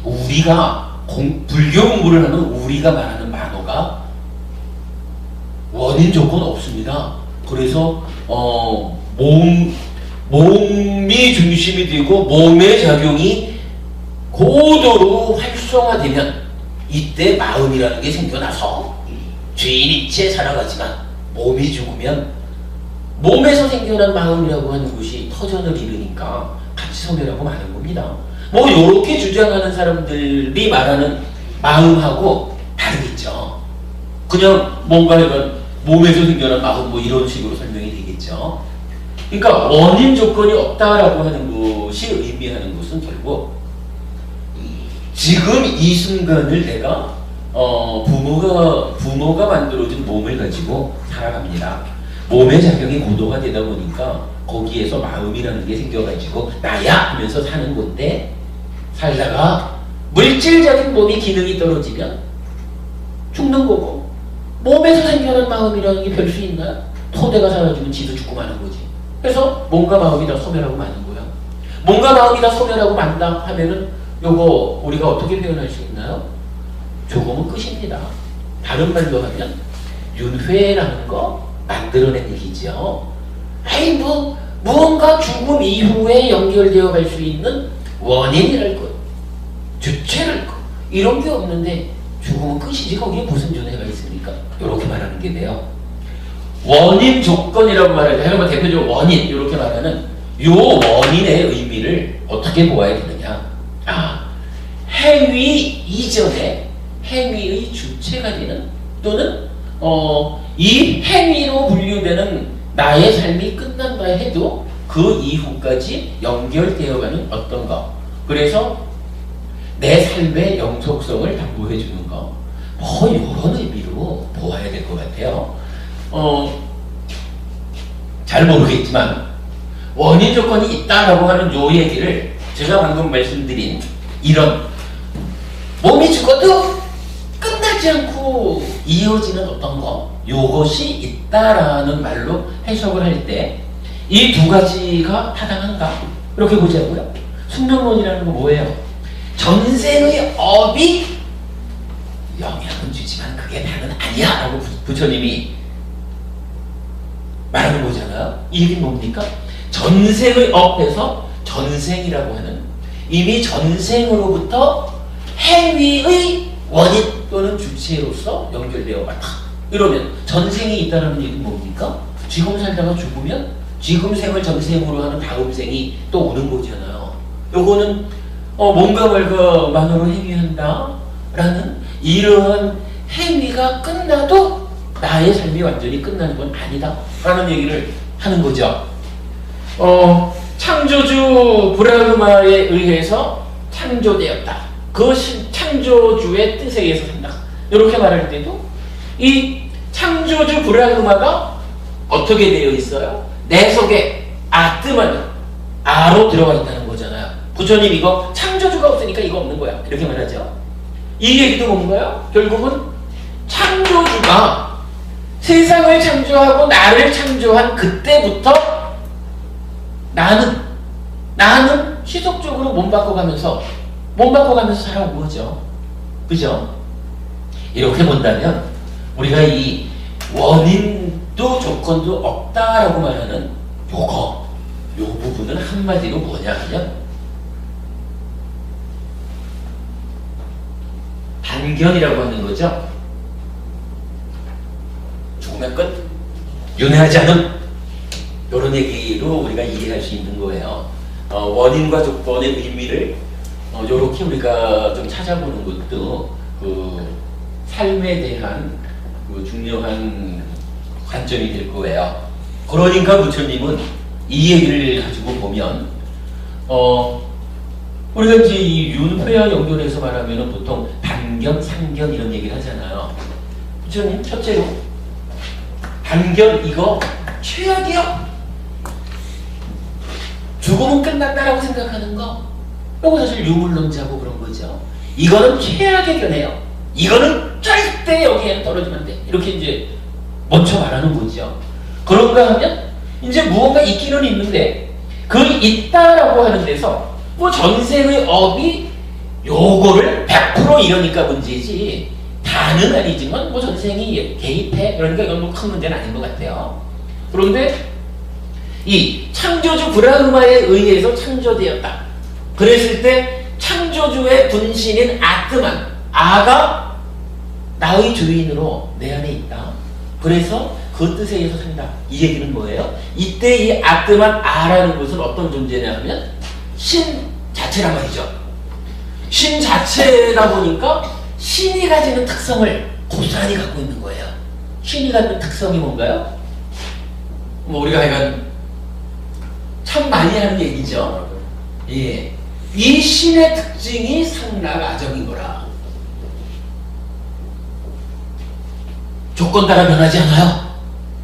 우리가 불교 공부를 하는 우리가 말하는 만호가 원인 조건 없습니다. 그래서 몸이 중심이 되고 몸의 작용이 고도로 활성화되면 이때 마음이라는 게 생겨나서 죄인이체 살아가지만 몸이 죽으면 몸에서 생겨난 마음이라고 하는 것이 터전을 이루니까 같이 소멸하고 마는 겁니다. 요렇게 주장하는 사람들이 말하는 마음하고 다르겠죠. 그냥 뭔가 이런 몸에서 생겨난 마음 이런 식으로 설명이 되겠죠. 그러니까 원인 조건이 없다라고 하는 것이 의미하는 것은 결국 지금 이 순간을 내가 부모가 만들어준 몸을 가지고 살아갑니다. 몸의 작용이 고도가 되다 보니까 거기에서 마음이라는 게 생겨가지고 나야 하면서 사는 건데 살다가 물질적인 몸이 기능이 떨어지면 죽는 거고 몸에서 생겨난 마음이라는 게 별 수 있나요? 토대가 사라지면 지도 죽고 마는 거지. 그래서 몸과 마음이 다 소멸하고 마는 거야. 몸과 마음이 다 소멸하고 만다 하면은 요거 우리가 어떻게 표현할 수 있나요? 조금은 끝입니다. 다른 말로 하면 윤회라는 거 만들어낸 얘기죠. 무언가 죽음 이후에 연결되어 갈 수 있는 원인이랄 것, 주체랄 것 이런 게 없는데 죽음은 끝이지 거기에 무슨 존재가 있습니까? 이렇게 말하는 게 돼요. 원인 조건이라고 말할 때 여러분 대표적으로 원인 이렇게 말하는 요 원인의 의미를 어떻게 보아야 되느냐? 행위 이전에 행위의 주체가 되는 또는 이 행위로 분류되는 나의 삶이 끝난다 해도 그 이후까지 연결되어가는 어떤 것, 그래서 내 삶의 영속성을 담보해 주는 것, 이런 의미로 보아야 될 것 같아요. 잘 모르겠지만 원인 조건이 있다라고 하는 요 얘기를 제가 방금 말씀드린 이런 몸이 죽어도 끝나지 않고 이어지는 어떤 거, 요것이 있다라는 말로 해석을 할 때 이 두 가지가 타당한가? 이렇게 보자고요. 숙명론이라는 거 뭐예요? 전생의 업이 영향은 주지만 그게 다는 아니야 라고 부처님이 말하는 거잖아요. 이 얘기는 뭡니까? 전생의 업에서 전생이라고 하는 이미 전생으로부터 행위의 원인 또는 주체로서 연결되어 갔다. 이러면 전생이 있다는 얘기는 뭡니까? 지금 살다가 죽으면 지금 생을 전생으로 하는 다음 생이 또 오는 거잖아요. 요거는 뭔가 말만으로 행위한다 라는 이러한 행위가 끝나도 나의 삶이 완전히 끝나는 건 아니다 라는 얘기를 하는 거죠. 창조주 브라흐마에 의해서 창조되었다. 그것이 창조주의 뜻에 의해서 산다. 이렇게 말할 때도 이 창조주 브라흐마가 어떻게 되어 있어요? 내 속에 아뜨만 아로 들어가 있다는 거잖아요. 부처님 이거 창조주가 없으니까 이거 없는 거야. 이렇게 말하죠. 이 얘기도 뭔가요? 결국은 창조주가 세상을 창조하고 나를 창조한 그때부터 나는 나는 지속적으로 몸 바꿔가면서 살아온 거죠. 그죠? 이렇게 본다면 우리가 이 원인도 조건도 없다라고 말하는 요 부분은 한마디로 뭐냐 하면 단견이라고 하는 거죠. 죽음의 끝, 윤회하지 않음, 이런 얘기로 우리가 이해할 수 있는 거예요. 원인과 조건의 의미를 이렇게 우리가 좀 찾아보는 것도 그 삶에 대한 그 중요한 관점이 될 거예요. 그러니까 부처님은 이 얘기를 가지고 보면 우리가 이제 이 윤회와 연결해서 말하면 보통 단견, 상견 이런 얘기를 하잖아요. 부처님 첫째로 단견 이거 최악이요. 죽음은 끝났다라고 생각하는 거. 이거 사실 유물론자고 그런 거죠. 이거는 최악의 견해요. 이거는 절대 여기에는 떨어지면 안 돼. 이렇게 이제 먼저 말하는 거죠. 그런가 하면 이제 무언가 있기는 있는데 그 있다라고 하는 데서 뭐 전생의 업이 요거를 100% 이러니까 문제지 다는 아니지만 뭐 전생이 개입해 그러니까 이건 뭐 큰 문제는 아닌 것 같아요. 그런데 이 창조주 브라흐마에 의해서 창조되었다. 그랬을 때 창조주의 분신인 아트만 아가 나의 주인으로 내 안에 있다. 그래서 그 뜻에 의해서 산다. 이 얘기는 뭐예요? 이때 이 아트만 아라는 것은 어떤 존재냐 하면 신 자체란 말이죠. 신 자체다 보니까 신이 가지는 특성을 고스란히 갖고 있는 거예요. 신이 갖는 특성이 뭔가요? 뭐 우리가 약간 참 많이 하는 얘기죠. 예. 이 신의 특징이 상락아정인 거라. 조건 따라 변하지 않아요.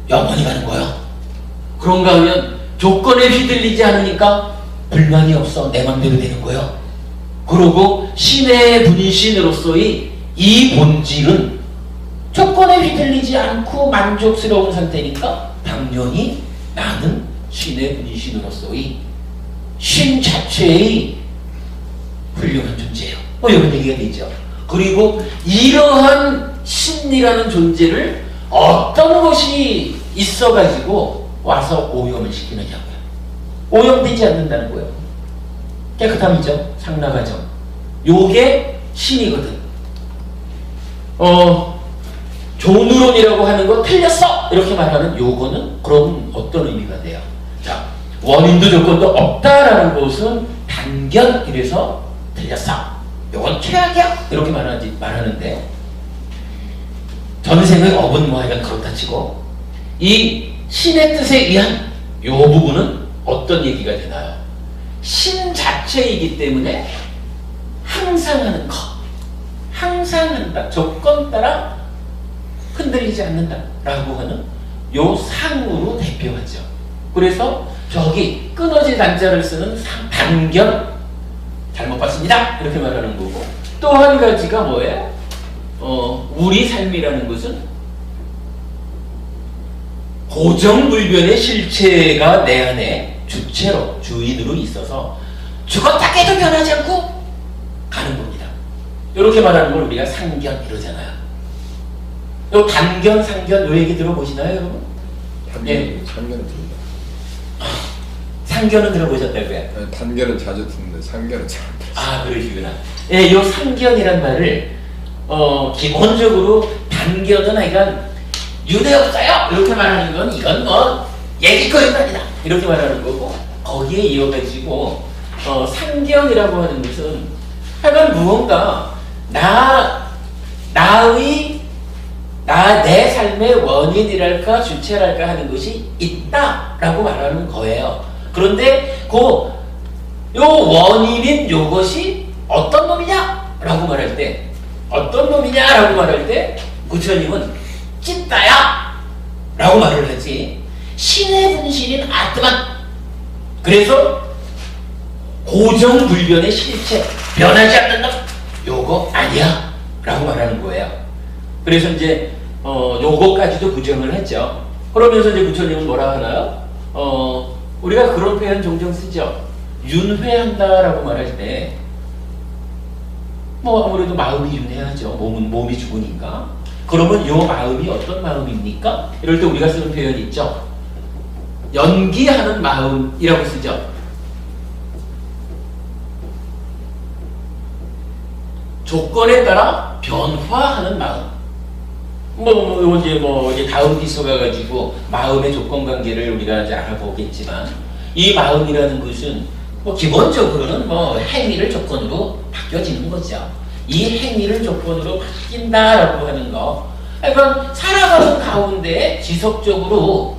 영원히 가는 거예요. 그런가 하면 조건에 휘둘리지 않으니까 불만이 없어. 내 맘대로 되는 거예요. 그러고 신의 분신으로서의 이 본질은 조건에 휘둘리지 않고 만족스러운 상태니까 당연히 나는 신의 분신으로서의 신 자체의 훌륭한 존재예요. 이런 얘기가 되죠. 그리고 이러한 신이라는 존재를 어떤 것이 있어가지고 와서 오염을 시키느냐고요. 오염되지 않는다는 거예요. 깨끗함이죠. 상락아정. 요게 신이거든. 존우론이라고 하는 거 틀렸어! 이렇게 말하는 요거는 그럼 어떤 의미가 돼요? 자, 원인도 조건도 없다라는 것은 단견 이래서 틀렸어. 요건 최악이야. 이렇게 말하는데 전생의 업은 뭐 하여간 그렇다 치고 이 신의 뜻에 의한 요 부분은 어떤 얘기가 되나요? 신 자체이기 때문에 항상 하는 거. 항상 한다. 조건 따라 흔들리지 않는다. 라고 하는 요 상으로 대표하죠. 그래서 저기 끊어진 단자를 쓰는 단견 잘못 봤습니다. 이렇게 말하는 거고 또 한 가지가 뭐예요? 우리 삶이라는 것은 고정불변의 실체가 내 안에 주체로 주인으로 있어서 죽었다 깨도 변하지 않고 가는 겁니다. 이렇게 말하는 걸 우리가 상견 이러잖아요. 요 단견, 상견 요 얘기 들어보시나요, 여러분? 단견은 들린다. 상견은 들어보셨다고요? 단견은 자주 듣는데 상견은 잘 안 들었어요. 아, 그러시구나. 예, 요 상견이란 말을 기본적으로 단견은 하여간 유대 없어요 이렇게 말하는 건 이건 뭐 얘기거리다 이렇게 말하는 거고 거기에 이어가지고 상견이라고 하는 것은 하여간 무언가 내 삶의 원인이랄까 주체랄까 하는 것이 있다라고 말하는 거예요. 그런데 요 원인인 요것이 어떤 놈이냐? 라고 말할 때 어떤 놈이냐? 라고 말할 때 부처님은 찐따야! 라고 말을 하지 신의 분신인 아트만 그래서 고정불변의 실체 변하지 않는 놈 요거 아니야 라고 말하는 거예요. 그래서 이제 요거까지도 부정을 했죠. 그러면서 이제 부처님은 뭐라 하나요? 우리가 그런 표현 종종 쓰죠. 윤회한다라고 말할 때 뭐 아무래도 마음이 윤회하죠. 몸이 죽으니까. 그러면 요 마음이 어떤 마음입니까? 이럴 때 우리가 쓰는 표현 있죠. 연기하는 마음이라고 쓰죠. 조건에 따라 변화하는 마음. 이제 다음 기소 가가지고 마음의 조건 관계를 우리가 이제 알아보겠지만, 이 마음이라는 것은 기본적으로는 행위를 조건으로 바뀌어지는 거죠. 이 행위를 조건으로 바뀐다라고 하는 거. 그러니까 살아가는 가운데 지속적으로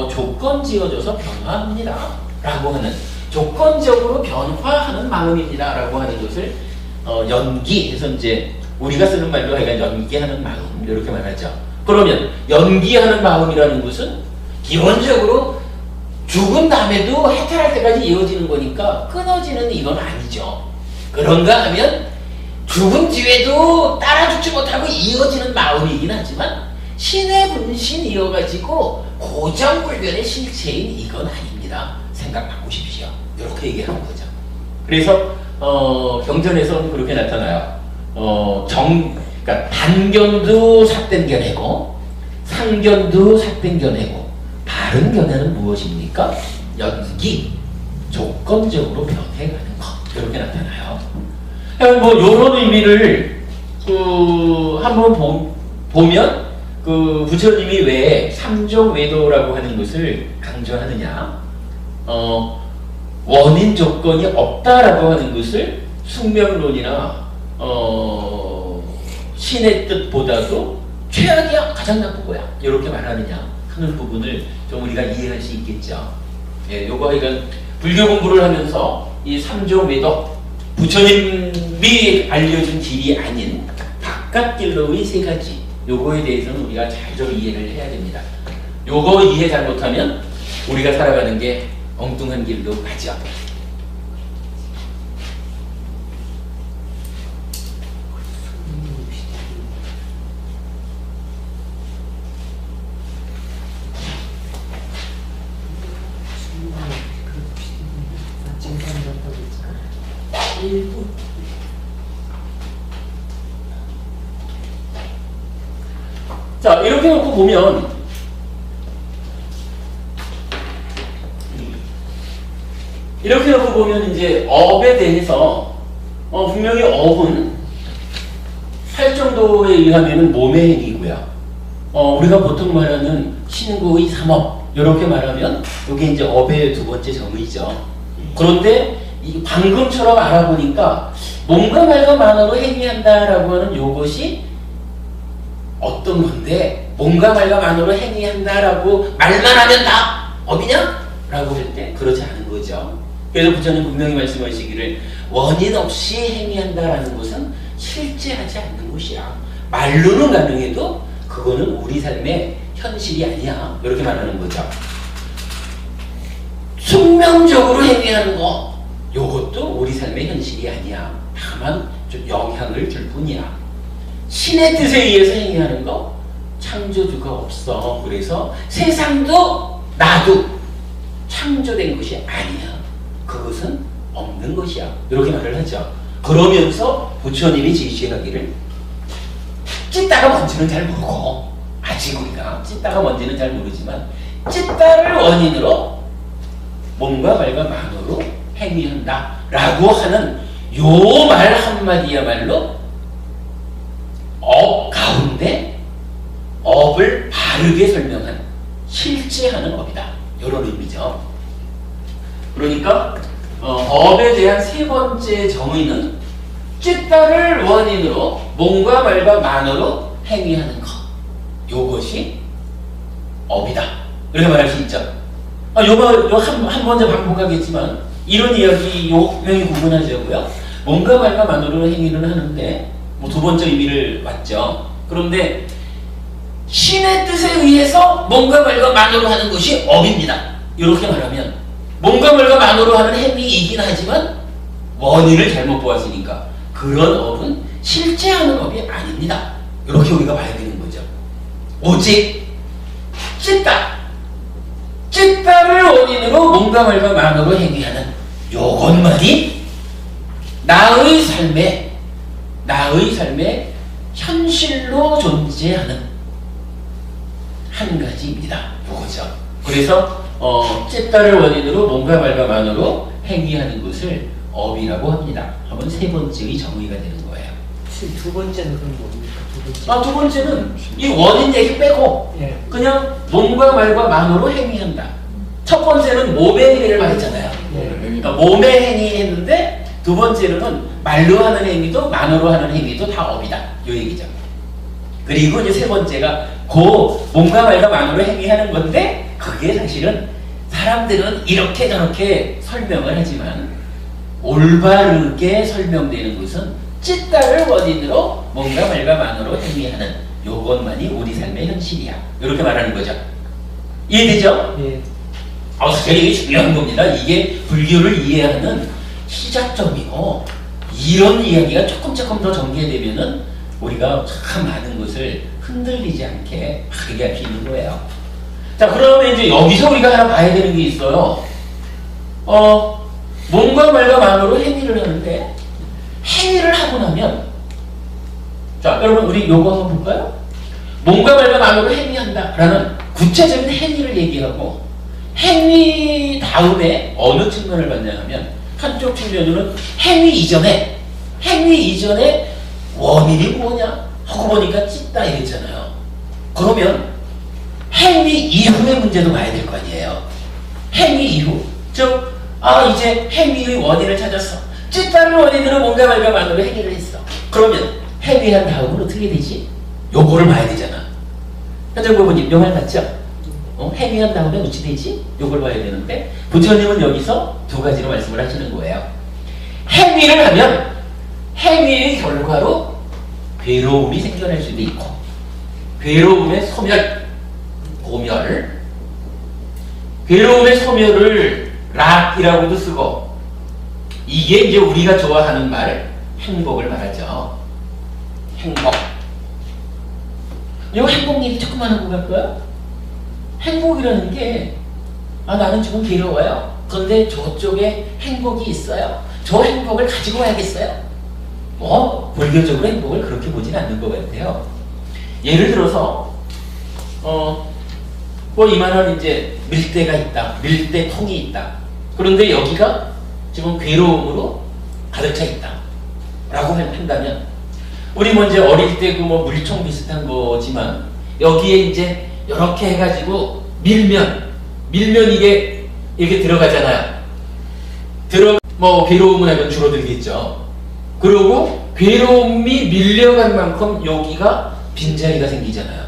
조건 지어져서 변화합니다. 라고 하는, 조건적으로 변화하는 마음입니다. 라고 하는 것을 연기해서 이제 우리가 쓰는 말로 하여간 연기하는 마음, 이렇게 말하죠. 그러면 연기하는 마음이라는 것은 기본적으로 죽은 다음에도 해탈할 때까지 이어지는 거니까 끊어지는 이건 아니죠. 그런가 하면 죽은 뒤에도 따라 죽지 못하고 이어지는 마음이긴 하지만 신의 분신 이어가지고 고정불변의 실체인 이건 아닙니다. 생각 바꾸십시오. 이렇게 얘기하는 거죠. 그래서 경전에서는 그렇게 나타나요. 그러니까 단견도 삿된 견해고 상견도 삿된 견해고 바른 견해는 무엇입니까? 연기, 조건적으로 변해가는 것. 이렇게 나타나요. 이런 의미를 한번 보면 부처님이 왜 삼종외도라고 하는 것을 강조하느냐? 원인 조건이 없다라고 하는 것을 숙명론이나 신의 뜻보다도 최악이야, 가장 나쁜 거야, 이렇게 말하느냐 하는 부분을 좀 우리가 이해할 수 있겠죠. 예, 요거 하여간 불교 공부를 하면서 이 삼종외도, 부처님이 알려준 길이 아닌 바깥 길로의 세 가지, 요거에 대해서는 우리가 잘 좀 이해를 해야 됩니다. 요거 이해 잘못하면 우리가 살아가는 게 엉뚱한 길로 가죠. 자, 이렇게 놓고 보면 이제 업에 대해서 분명히 업은 팔정도에 의하면 몸의 행위고요. 우리가 보통 말하는 신구의 삼업, 이렇게 말하면 이게 이제 업의 두 번째 정의죠. 그런데 방금처럼 알아보니까 몸과 말과 만으로 행위한다라고 하는 요것이 어떤 건데, 몸과 말과 만으로 행위한다라고 말만 하면 다 업이냐? 라고 할 때 그렇지 않은 거죠. 그래서 부처님 분명히 말씀하시기를 원인 없이 행위한다라는 것은 실제하지 않는 것이야. 말로는 가능해도 그거는 우리 삶의 현실이 아니야. 이렇게 말하는 거죠. 숙명적으로 행위하는 거, 요것도 우리 삶의 현실이 아니야. 다만 좀 영향을 줄 뿐이야. 신의 뜻에 의해서 행위하는 거, 창조주가 없어. 그래서 세상도 나도 창조된 것이 아니야. 그것은 없는 것이야. 이렇게 말을 하죠. 그러면서 부처님이 제시하기를 찢다가 뭔지는 잘 모르고, 아직 우리가 찢다가 뭔지는 잘 모르지만 찢다를 원인으로 몸과 말과 만으로 행위한다 라고 하는 요 말 한마디야말로 업 가운데 업을 바르게 설명한 실제하는 업이다, 이런 의미죠. 그러니까 업에 대한 세 번째 정의는 찢다를 원인으로 몸과 말과 만으로 행위하는 것, 요것이 업이다, 이렇게 말할 수 있죠. 요거 한 번째 반복하겠지만 이런 이야기 명이 구분하자고요. 몸과 말과 만으로 행위를 하는데 두 번째 의미를 맞죠. 그런데 신의 뜻에 의해서 몸과 말과 만으로 하는 것이 업입니다. 이렇게 말하면 몸과 말과 만으로 하는 행위이긴 하지만 원인을 잘못 보았으니까 그런 업은 실제 하는 업이 아닙니다. 이렇게 우리가 봐야 되는 거죠. 오직 찢다를 원인으로 몸과 말과 만으로 행위하는 요것만이 나의 삶의 현실로 존재하는 한 가지입니다. 요거죠. 그래서 쨌다를 원인으로 몸과 말과 만으로 행위하는 것을 업이라고 합니다. 하면 세 번째의 정의가 되는 거예요. 두 번째는 그럼 뭡니까? 두 번째. 두 번째는 이 원인 얘기 빼고 예. 그냥 몸과 말과 만으로 행위한다. 첫 번째는 몸의 행위를 말했잖아요. 그러니까 몸의 행위 했는데 두 번째로는 말로 하는 행위도 만으로 하는 행위도 다 업이다. 요 얘기죠. 그리고 이제 세 번째가 그 몸과 말과 만으로 행위하는 건데 그게 사실은 사람들은 이렇게 저렇게 설명을 하지만 올바르게 설명되는 것은 찢다를 원인으로 몸과 말과 만으로 행위하는 요것만이 우리 삶의 현실이야. 이렇게 말하는 거죠. 이해되죠? 예. 사실 이게 중요한 겁니다. 이게 불교를 이해하는 시작점이고 이런 이야기가 조금 더 전개되면은 우리가 참 많은 것을 흔들리지 않게 얘기할 수 있는 거예요. 자, 그러면 이제 여기서 우리가 하나 봐야 되는 게 있어요. 몸과 말과 만으로 행위를 하는데 행위를 하고 나면 자, 여러분 우리 요거 한번 볼까요? 몸과 말과 만으로 행위한다라는 구체적인 행위를 얘기하고 행위 다음에 어느 측면을 봤냐 하면 한쪽 측면으로는 행위 이전에 원인이 뭐냐 하고 보니까 찢다 이랬잖아요. 그러면 행위 이후의 문제도 봐야 될 거 아니에요. 행위 이후 즉 이제 행위의 원인을 찾았어. 찢다를 원인으로 몸과 말과 만으로 행위를 했어. 그러면 행위한 다음은 어떻게 되지? 요거를 봐야 되잖아. 현정부모님 요 말 맞죠? 행위한 다음에 어찌 되지? 요걸 봐야 되는데 부처님은 여기서 두 가지로 말씀을 하시는 거예요. 행위를 하면 행위의 결과로 괴로움이 생겨날 수도 있고 괴로움의 소멸, 고멸 괴로움의 소멸을 락이라고도 쓰고 이게 이제 우리가 좋아하는 말 행복을 말하죠. 행복. 이 행복 얘기 조금만 하고 갈까요? 행복이라는 게 나는 지금 괴로워요. 그런데 저쪽에 행복이 있어요. 저 행복을 가지고 와야겠어요. 불교적으로 행복을 그렇게 보진 않는 것 같아요. 예를 들어서 이만한 이제 밀대가 있다. 밀대통이 있다. 그런데 여기가 지금 괴로움으로 가득 차 있다. 라고 한다면 우리 먼저 어릴 때 그 물총 비슷한 거지만 여기에 이제 이렇게 해가지고 밀면 이게 이렇게 들어가잖아요. 괴로움은 약간 줄어들겠죠. 그리고 괴로움이 밀려간 만큼 여기가 빈자리가 생기잖아요.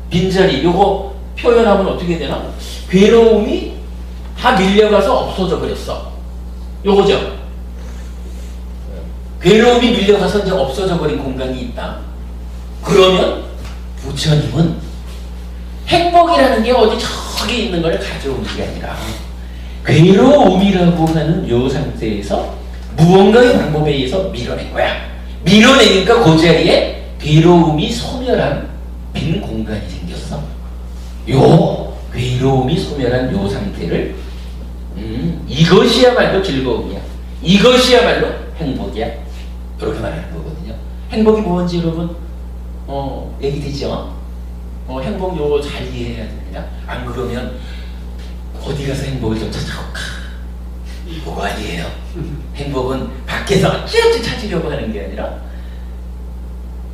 빈자리 요거 표현하면 어떻게 되나? 괴로움이 다 밀려가서 없어져 버렸어. 요거죠. 괴로움이 밀려가서 이제 없어져 버린 공간이 있다. 그러면 부처님은 행복이라는 게 어디 저기 있는 걸 가져오는 게 아니라 괴로움이라고 하는 요 상태에서 무언가의 방법에 의해서 밀어낸 거야. 밀어내니까 그 자리에 괴로움이 소멸한 빈 공간이 생겼어. 요 괴로움이 소멸한 요 상태를 이것이야말로 즐거움이야. 이것이야말로 행복이야. 이렇게 말하는 거거든요. 행복이 뭔지 여러분 얘기되죠? 행복 요거 잘 이해해야 됩니다. 안 그러면 어디 가서 행복을 좀 찾아올까? 그거 아니에요. 행복은 밖에서 어찌어찌 찾으려고 하는 게 아니라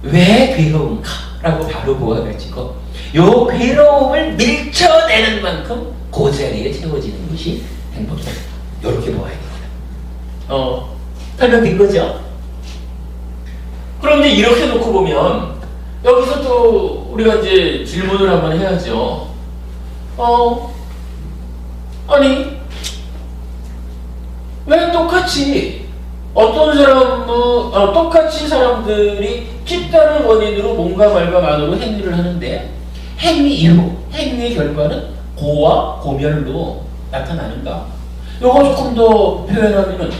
왜 괴로운가? 라고 바로 보아가지고 요 괴로움을 밀쳐내는 만큼 그 자리에 채워지는 것이 행복이다. 이렇게 보아야 됩니다. 설명된 거죠? 그런데 이렇게 놓고 보면 여기서 또 우리가 이제 질문을 한번 해야죠. 아니 왜 똑같이 어떤 사람은 똑같이 사람들이 찢다는 원인으로 몸과 말과 만으로 행위를 하는데 행위 이후 행위의 결과는 고와 고멸로 나타나는가? 요거 조금 더 표현하면은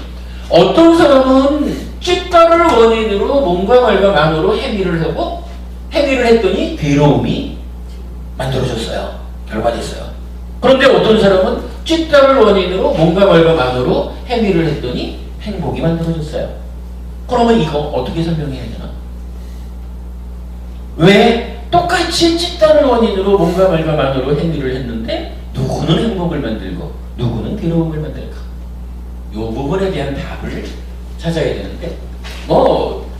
어떤 사람은 찢다를 원인으로 몸과 말과 만으로 행위를 하고 행위를 했더니 괴로움이 만들어졌어요. 결과됐어요. 그런데 어떤 사람은 찌따를 원인으로 몸과 말과 만으로 행위를 했더니 행복이 만들어졌어요. 그러면 이거 어떻게 설명해야 되나? 왜 똑같이 찌따를 원인으로 몸과 말과 만으로 행위를 했는데 누구는 행복을 만들고 누구는 괴로움을 만들까? 이 부분에 대한 답을 찾아야 되는데 뭐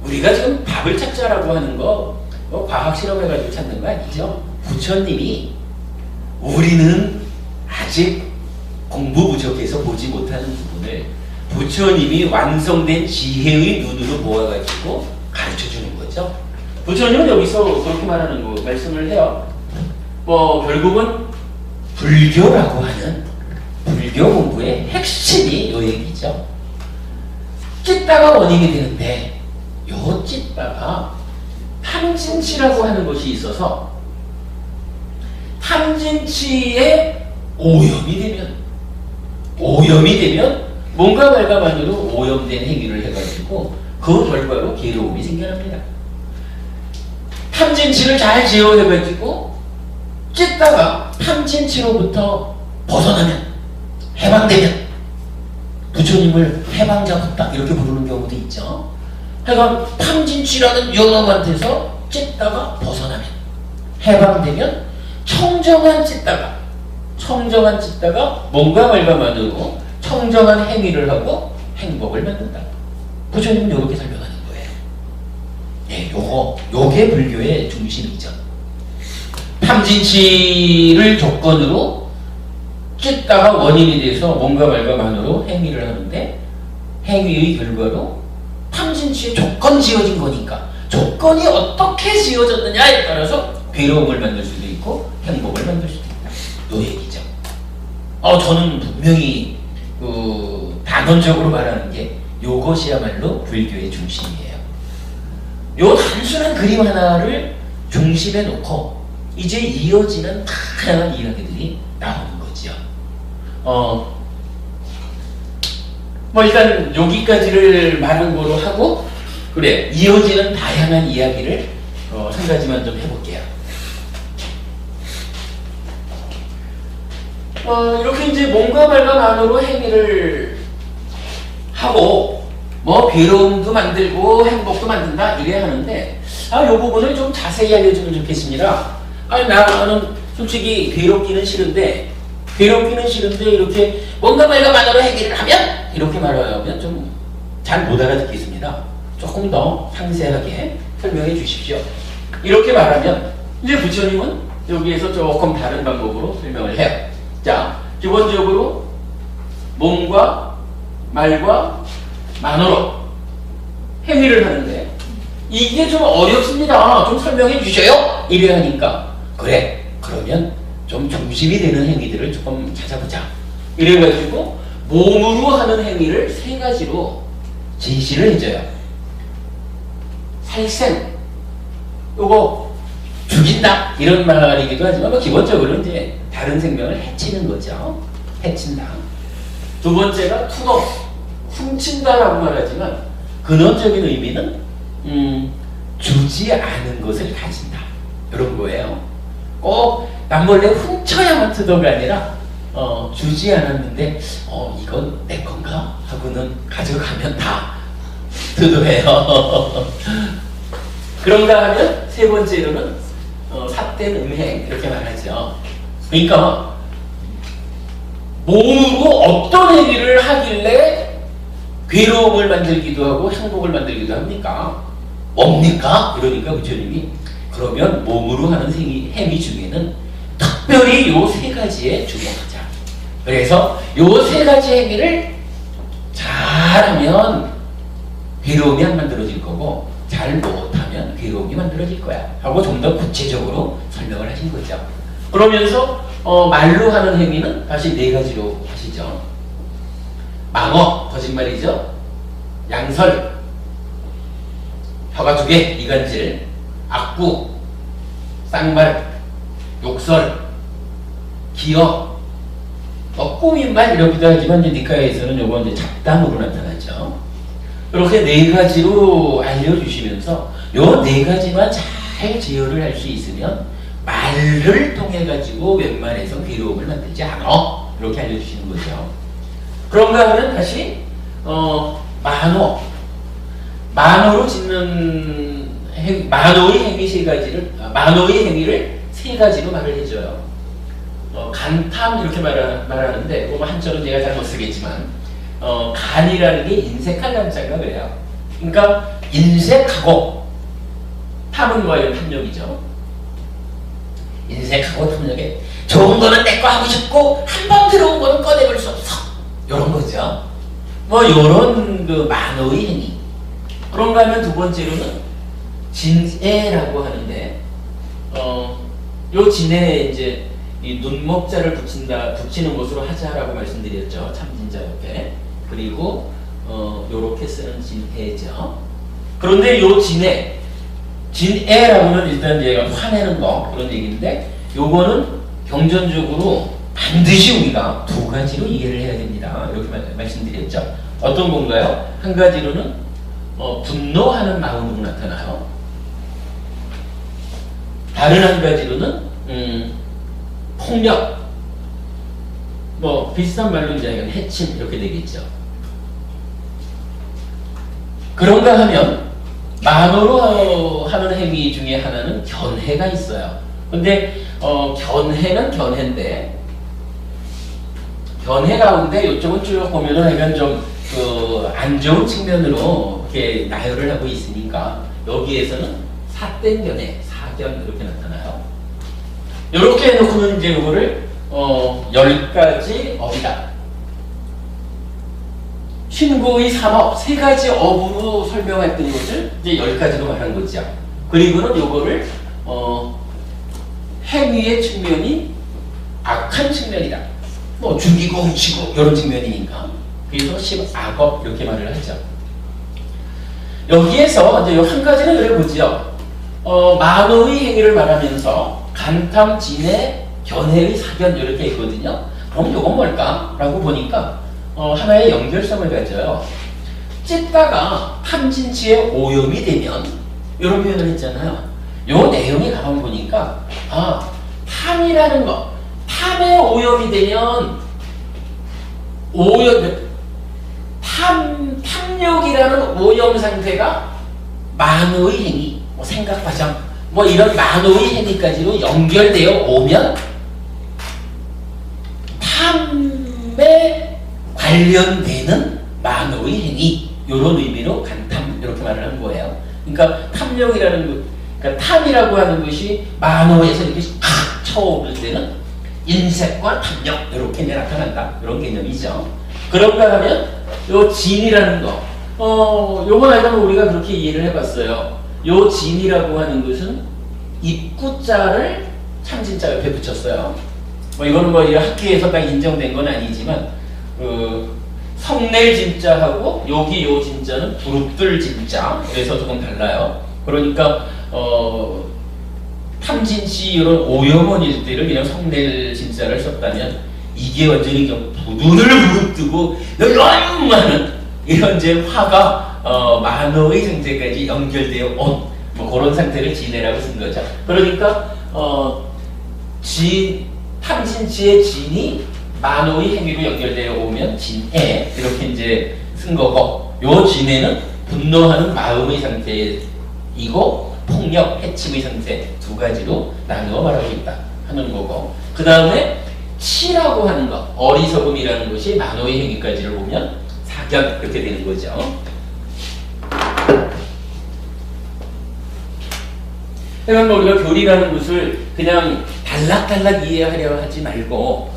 우리가 지금 답을 찾자라고 하는 거 뭐 과학 실험해가지고 찾는 거 아니죠? 부처님이 우리는 아직 공부 부족해서 보지 못하는 부분을 부처님이 완성된 지혜의 눈으로 보아가지고 가르쳐주는 거죠. 부처님은 여기서 그렇게 말하는 거 말씀을 해요. 뭐 결국은 불교라고 하는 불교 공부의 핵심이 요 얘기죠. 찌따가 원인이 되는데 요 찌따가 탐진치라고 하는 것이 있어서 탐진치에 오염이 되면 몸과 말과 만으로 오염된 행위를 해가지고 그 결과로 괴로움이 생겨납니다. 탐진치를 잘 제어해가지고 찢다가 탐진치로부터 벗어나면 해방되면 부처님을 해방자부다 이렇게 부르는 경우도 있죠. 하여간 탐진치라는 요놈한테서 찢다가 벗어나면 해방되면 청정한 찢다가 몸과 말과 만으로 청정한 행위를 하고 행복을 만든다. 부처님은 이렇게 설명하는 거예요. 예, 요게 불교의 중심이죠. 탐진치를 조건으로 찢다가 원인이 돼서 몸과 말과 만으로 행위를 하는데 행위의 결과로 탐진치에 조건이 지어진 거니까 조건이 어떻게 지어졌느냐에 따라서 괴로움을 만들 수도 있고 행복을 만들 수도 있다. 요 얘기죠. 저는 분명히 단언적으로 말하는 게 요것이야말로 불교의 중심이에요. 요 단순한 그림 하나를 중심에 놓고 이제 이어지는 다양한 이야기들이 나오는 거죠. 뭐 일단 여기까지를 말한 거로 하고 그래 이어지는 다양한 이야기를 한 가지만 좀 해볼게요. 이렇게 이제 몸과 말과 만으로 행위를 하고 뭐 괴로움도 만들고 행복도 만든다 이래야 하는데 이 부분을 좀 자세히 알려주면 좋겠습니다. 나는 솔직히 괴롭기는 싫은데 이렇게 뭔가 말과 만으로 행위를 하면 이렇게 말하면 좀 잘 못 알아듣겠습니다. 조금 더 상세하게 설명해 주십시오. 이렇게 말하면 이제 부처님은 여기에서 조금 다른 방법으로 설명을 해요. 자, 기본적으로 몸과 말과 만으로 행위를 하는데 이게 좀 어렵습니다. 좀 설명해 주셔요. 이래야 하니까 그래 그러면 좀 중심이 되는 행위들을 조금 찾아보자. 이래가지고 몸으로 하는 행위를 세 가지로 제시를 해줘요. 살생, 요거 죽인다 이런 말이기도 하지만 뭐 기본적으로 이제 다른 생명을 해치는 거죠. 해친다. 두 번째가 투도, 훔친다라고 말하지만 근원적인 의미는 주지 않은 것을 가진다 이런 거예요. 꼭 남몰래 훔쳐야만 투도가 아니라 주지 않았는데 이건 내 건가 하고는 가져가면 다 투도해요. 그런가 하면 세 번째로는 삿된 음행 이렇게 말하죠. 그러니까 몸으로 어떤 행위를 하길래 괴로움을 만들기도 하고 행복을 만들기도 합니까? 뭡니까? 이러니까 부처님이 그러면 몸으로 하는 행위 중에는 특별히 요 세 가지에 주목하자. 그래서 요 세 가지 행위를 잘하면 괴로움이 안 만들어질 거고 잘 못하면 괴로움이 만들어질 거야 하고 좀 더 구체적으로 설명을 하신 거죠. 그러면서 말로 하는 행위는 다시 네 가지로 하시죠. 망어, 거짓말이죠. 양설, 혀가 두 개, 이간질, 악구, 쌍말, 욕설, 기어, 꾸민말 이러기도 하지만 이제 니카에서는 요거 이제 잡담으로 나타나죠. 이렇게 네 가지로 알려주시면서 요 네 가지만 잘 제어를 할 수 있으면 말을 통해 가지고 웬만해서 괴로움을 만들지 않아 이렇게 알려주시는 거죠. 그런가 하면 다시 만호로 짓는 만호의 행위 세 가지를 만호의 행위를 세 가지로 말을 해줘요. 간탐 이렇게 말하는데 뭐 한자로 제가 잘못 쓰겠지만 간이라는 게 인색할 간자가 그래요. 그러니까 인색하고 탐은 뭐예요? 탐욕이죠. 인색하고 탐욕에 좋은 거는 내 거 하고 싶고 한 번 들어온 거는 꺼내볼 수 없어. 이런 거죠. 뭐 이런 그 만호의 행위. 그런가 하면 두 번째로는 진애라고 하는데 요 진애에 이제 이 눈목자를 붙이는 것으로 하자라고 말씀드렸죠. 참진자 옆에. 그리고 요렇게 쓰는 진애죠. 그런데 요 진애라고는 일단 얘가 화내는 거 그런 얘기인데 요거는 경전적으로 반드시 우리가 두 가지로 이해를 해야 됩니다. 이렇게 말씀드렸죠. 어떤 건가요? 한 가지로는 분노하는 마음으로 나타나요. 다른 한 가지로는 폭력, 뭐 비슷한 말로 이제 해침 이렇게 되겠죠. 그런가 하면 만호로 하는 행위 중에 하나는 견해가 있어요. 근데 견해는 견해인데 견해 가운데 이쪽은 쭉 보면은 약간 좀 안 좋은 측면으로 이렇게 나열을 하고 있으니까 여기에서는 삿된 견해, 사견 이렇게 나타나요. 이렇게 해놓고는 이제 이거를 10가지 업이다. 신고의 3업, 세 가지 업으로 설명했던 것을 이제 10가지로 말한 거죠. 그리고는 요거를 행위의 측면이 악한 측면이다. 뭐 죽이고 훔치고 이런 측면이니까. 그래서 10악업 이렇게 말을 하죠. 여기에서 이제 한 가지는 그래 보죠. 만호의 행위를 말하면서 간탐, 진애, 견해의 사견 이렇게 있거든요. 그럼 이건 뭘까? 라고 보니까 하나의 연결성을 가져요. 찢다가 탐진치에 오염이 되면 이런 표현을 했잖아요. 요 내용이 가만 보니까 탐이라는 거, 탐에 오염이 되면 탐욕이라는 오염 상태가 만호의 행위, 뭐 생각 과정, 뭐 이런 만호의 행위까지로 연결되어 오면 탐에 관련되는 만호의 행위, 이런 의미로 간탐 이렇게 말을 한 거예요. 그러니까 탐욕이라는 그러니까 탐이라고 하는 것이 만호에서 이렇게 팍 쳐오를 때는 인색과 탐욕 이렇게 나타난다. 이런 개념이죠. 그런가 하면 요 진이라는 거, 요번 알면 우리가 그렇게 이해를 해봤어요. 요 진이라고 하는 것은 입구자를 참진자 옆에 붙였어요. 뭐 이거는 뭐 학계에서 딱 인정된 건 아니지만 성낼 진자하고 여기 요 진자는 부릅들 진자, 그래서 조금 달라요. 그러니까 탐진치 이런 오염원일 때를 그냥 성낼 진자를 썼다면 이게 완전히 좀 부둔을 부릅뜨고 하는 이런 이제 화가 만호의 상태까지 연결되어 온 뭐 그런 상태를 진해라고 쓴 거죠. 그러니까 탐진치의 진이 만호의 행위로 연결되어 오면 진해 이렇게 이제 쓴 거고, 요 진해는 분노하는 마음의 상태이고 폭력, 해침의 상태 두 가지로 나누어 말하고 있다 하는 거고, 그 다음에 치라고 하는 것, 어리석음이라는 것이 만호의 행위까지를 보면 사견 이렇게 되는 거죠. 그러니까 우리가 교리라는 것을 그냥 단락단락 이해하려 하지 말고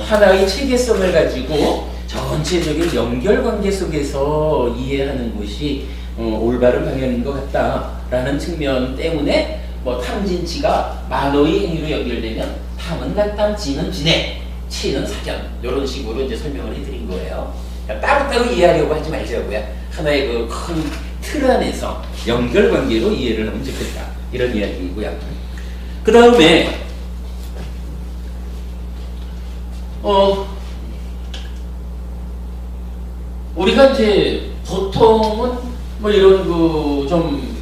하나의 체계성을 가지고 전체적인 연결관계 속에서 이해하는 것이 올바른 방향인 것 같다라는 측면 때문에 뭐 탐진치가 만호의 행위로 연결되면 탐은 간탐, 진은 진해, 치는 사견 이런 식으로 이제 설명을 해드린 거예요. 그러니까 따로따로 이해하려고 하지 말자고요. 하나의 그 큰 틀 안에서 연결관계로 이해를 하면 좋겠다 이런 이야기이고요. 그 다음에 우리가 이제 보통은 뭐 이런 그 좀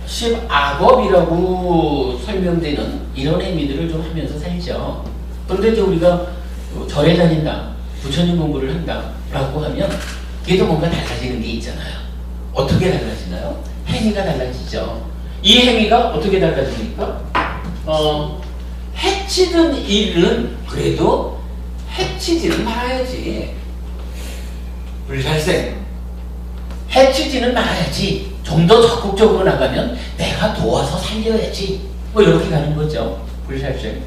10악업이라고 설명되는 이런 의미들을 좀 하면서 살죠. 그런데 이제 우리가 절에 다닌다, 부처님 공부를 한다라고 하면 걔도 뭔가 달라지는 게 있잖아요. 어떻게 달라지나요? 행위가 달라지죠. 이 행위가 어떻게 달라집니까? 해치던 일은 그래도 해치지는 말아야지. 불살생. 해치지는 말아야지. 좀 더 적극적으로 나가면 내가 도와서 살려야지. 뭐 이렇게 가는 거죠. 불살생.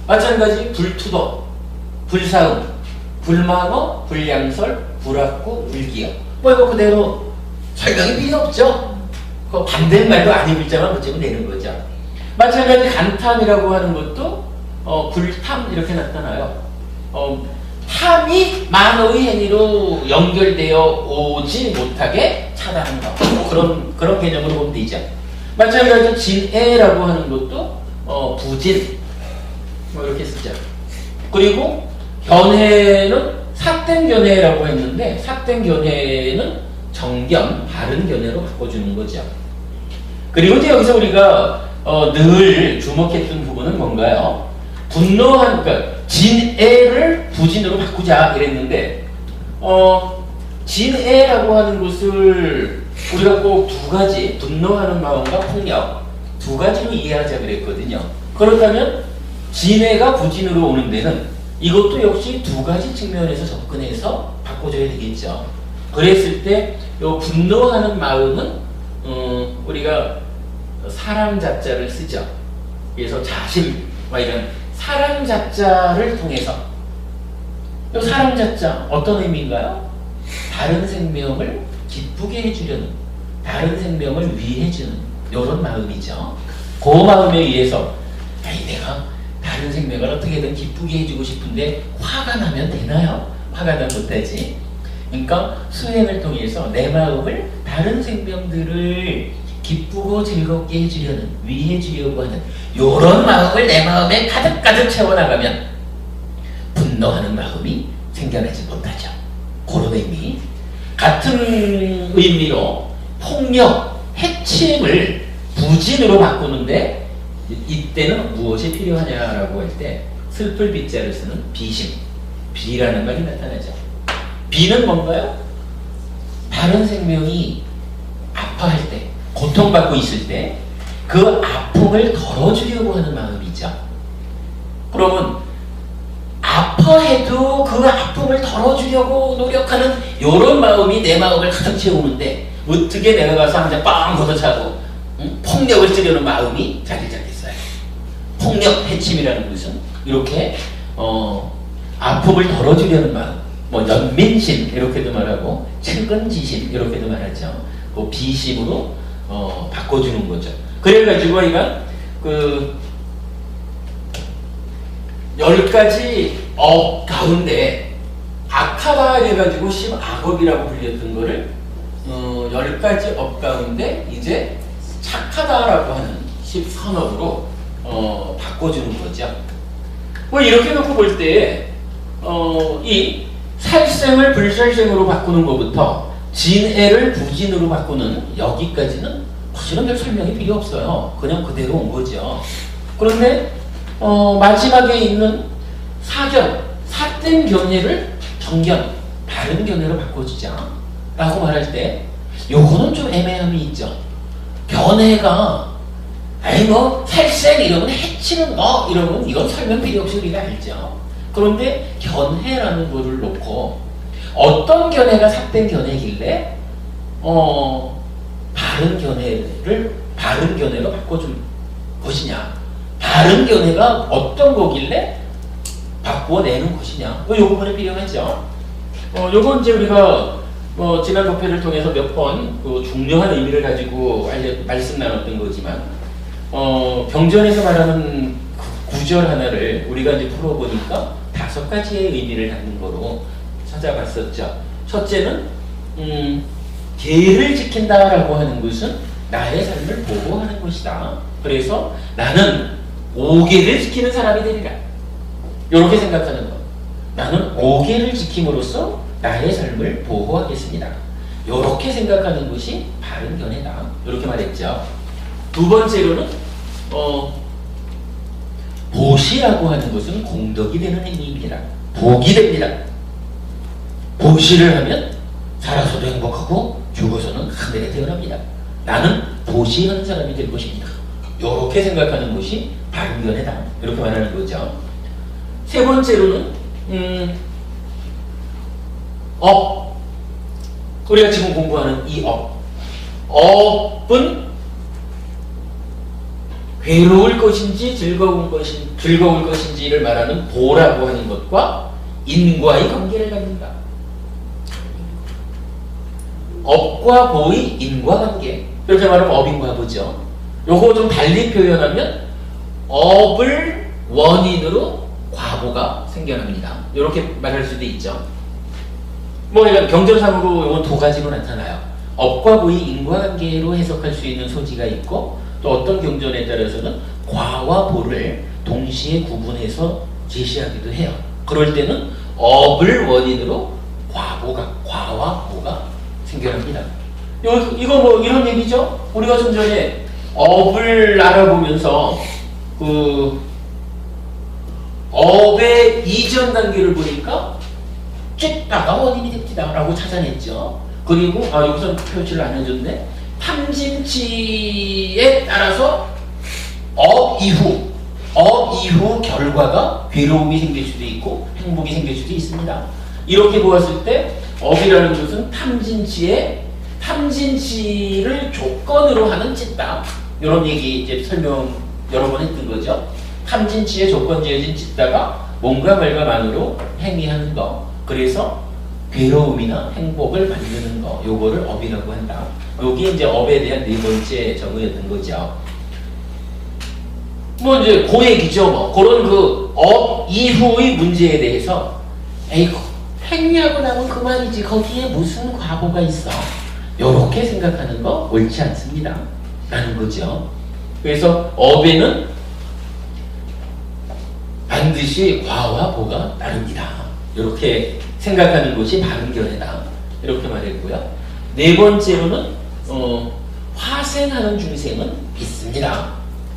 마찬가지 불투도, 불사음, 불망어, 불량설, 불악구, 불기역. 뭐 이거 그대로 설명이 필요 없죠. 그 반대말로 아닌 글자만 붙이면 되는 거죠. 마찬가지 간탐이라고 하는 것도 불탐 이렇게 나타나요. 탐이 만호의 행위로 연결되어 오지 못하게 차단하는 것. 그런 개념으로 보면 되죠. 마찬가지로 진애라고 하는 것도 부진 뭐 이렇게 쓰죠. 그리고 견해는 삿된 견해라고 했는데 삿된 견해는 정견, 바른 견해로 바꿔주는 거죠. 그리고 이제 여기서 우리가 늘 주목했던 부분은 뭔가요? 분노한, 그러니까 진애를 부진으로 바꾸자 이랬는데 진애라고 하는 것을 우리가 꼭 두 가지, 분노하는 마음과 폭력 두 가지로 이해하자 그랬거든요. 그렇다면 진애가 부진으로 오는 데는 이것도 역시 두 가지 측면에서 접근해서 바꿔줘야 되겠죠. 그랬을 때 이 분노하는 마음은 우리가 사랑 자자를 쓰죠. 그래서 자심과 이런 사랑 자자를 통해서 이 사랑 자자 어떤 의미인가요? 다른 생명을 기쁘게 해주려는, 다른 생명을 위해주는 이런 마음이죠. 그 마음에 의해서 내가 다른 생명을 어떻게든 기쁘게 해주고 싶은데 화가 나면 되나요? 화가 나면 못하지. 그러니까 수행을 통해서 내 마음을 다른 생명들을 기쁘고 즐겁게 해주려는, 위해주려고 하는 이런 마음을 내 마음에 가득가득 채워나가면 분노하는 마음이 생겨나지 못하죠. 그런 의미. 같은 의미로 폭력, 해침을 부진으로 바꾸는데 이때는 무엇이 필요하냐라고 할 때 슬플 비자를 쓰는 비심, 비라는 말이 나타나죠. 비는 뭔가요? 다른 생명이 아파할 때, 고통받고 있을 때 그 아픔을 덜어주려고 하는 마음이죠. 그러면 아파해도 그 아픔을 덜어주려고 노력하는 이런 마음이 내 마음을 가득 채우는데 어떻게 내가 가서 한 대 빵 걷어차고 폭력을 쓰려는 마음이 자리 잡겠어요. 폭력, 해침이라는 것은 이렇게 아픔을 덜어주려는 마음, 뭐 연민심 이렇게도 말하고 측은지심 이렇게도 말하죠. 그 비심으로 바꿔주는 거죠. 그래가지고 우리가 그 10가지 업 가운데 악하다 해가지고 10악업이라고 불렸던 거를 10가지 업 가운데 이제 착하다라고 하는 10선업으로 바꿔주는 거죠. 뭐 이렇게 놓고 볼 때 이 살생을 불살생으로 바꾸는 것부터 진애를 부진으로 바꾸는 여기까지는 사실은 별 설명이 필요 없어요. 그냥 그대로 온 거죠. 그런데 마지막에 있는 사견, 삿된 견해를 정견, 바른 견해로 바꿔주자 라고 말할 때 요거는 좀 애매함이 있죠. 견해가 뭐 살생 이러면 해치는 거 이러면 이건 설명 필요 없이 우리가 알죠. 그런데 견해라는 거를 놓고 어떤 견해가 삿된 견해길래 바른 견해로 바꿔줄 것이냐, 바른 견해가 어떤 거길래 바꾸어내는 것이냐, 이 부분이 필요하죠. 요건 이제 우리가 지난 법회를 통해서 몇 번 그 중요한 의미를 가지고 말씀 나눴던 거지만 경전에서 말하는 구절 하나를 우리가 이제 풀어보니까 5가지의 의미를 갖는 거로 찾아봤었죠. 첫째는 계를 지킨다라고 하는 것은 나의 삶을 보호하는 것이다. 그래서 나는 5계를 지키는 사람이 되리라. 이렇게 생각하는 것. 나는 5계를 지킴으로써 나의 삶을 보호하겠습니다. 이렇게 생각하는 것이 바른 견해다. 이렇게 말했죠. 두 번째로는 보시라고 하는 것은 공덕이 되는 행위입니다. 복이 됩니다. 보시를 하면 살아서도 행복하고 죽어서는 하늘에 태어납니다. 나는 보시하는 사람이 될 것입니다. 이렇게 생각하는 것이 바른 견해다. 이렇게 말하는 거죠. 세 번째로는 업. 우리가 지금 공부하는 이 업. 업은 괴로울 것인지 즐거울 것인지를 말하는 보라고 하는 것과 인과의 관계를 갖는다. 업과 보의 인과관계. 이렇게 말하면 업인과 보죠. 요거 좀 달리 표현하면 업을 원인으로 과보가 생겨납니다. 이렇게 말할 수도 있죠. 뭐 이런 경전상으로 요건 두 가지로 나타나요. 업과 보의 인과관계로 해석할 수 있는 소지가 있고, 또 어떤 경전에 따라서는 과와 보를 동시에 구분해서 제시하기도 해요. 그럴 때는 업을 원인으로 과와 보가 생겨납니다. 이거 뭐 이런 얘기죠? 우리가 좀 전에 업을 알아보면서 그 업의 이전 단계를 보니까 쬐다가 원인이 됩니다 라고 찾아냈죠. 그리고 여기서 표시를 안 해줬네. 탐진치에 따라서 업 이후 결과가 괴로움이 생길 수도 있고 행복이 생길 수도 있습니다. 이렇게 보았을 때 업이라는 것은 탐진치를 조건으로 하는 찢다. 이런 얘기 이제 설명 여러 번 했던 거죠. 탐진치에 조건 지어진 찢다가 몸과 말과만으로 행위하는 거. 그래서 괴로움이나 행복을 만드는 거. 요거를 업이라고 한다. 요게 이제 업에 대한 네 번째 정의였던 거죠. 뭐 이제 그 얘기죠. 뭐 그런 그 업 이후의 문제에 대해서 에이구 행위하고 나면 그만이지 거기에 무슨 과보가 있어. 요렇게 생각하는 거 옳지 않습니다 라는 거죠. 그래서 업에는 반드시 과와 보가 따릅니다. 이렇게 생각하는 것이 바른 견해다. 이렇게 말했고요. 네 번째로는 화생하는 중생은 있습니다.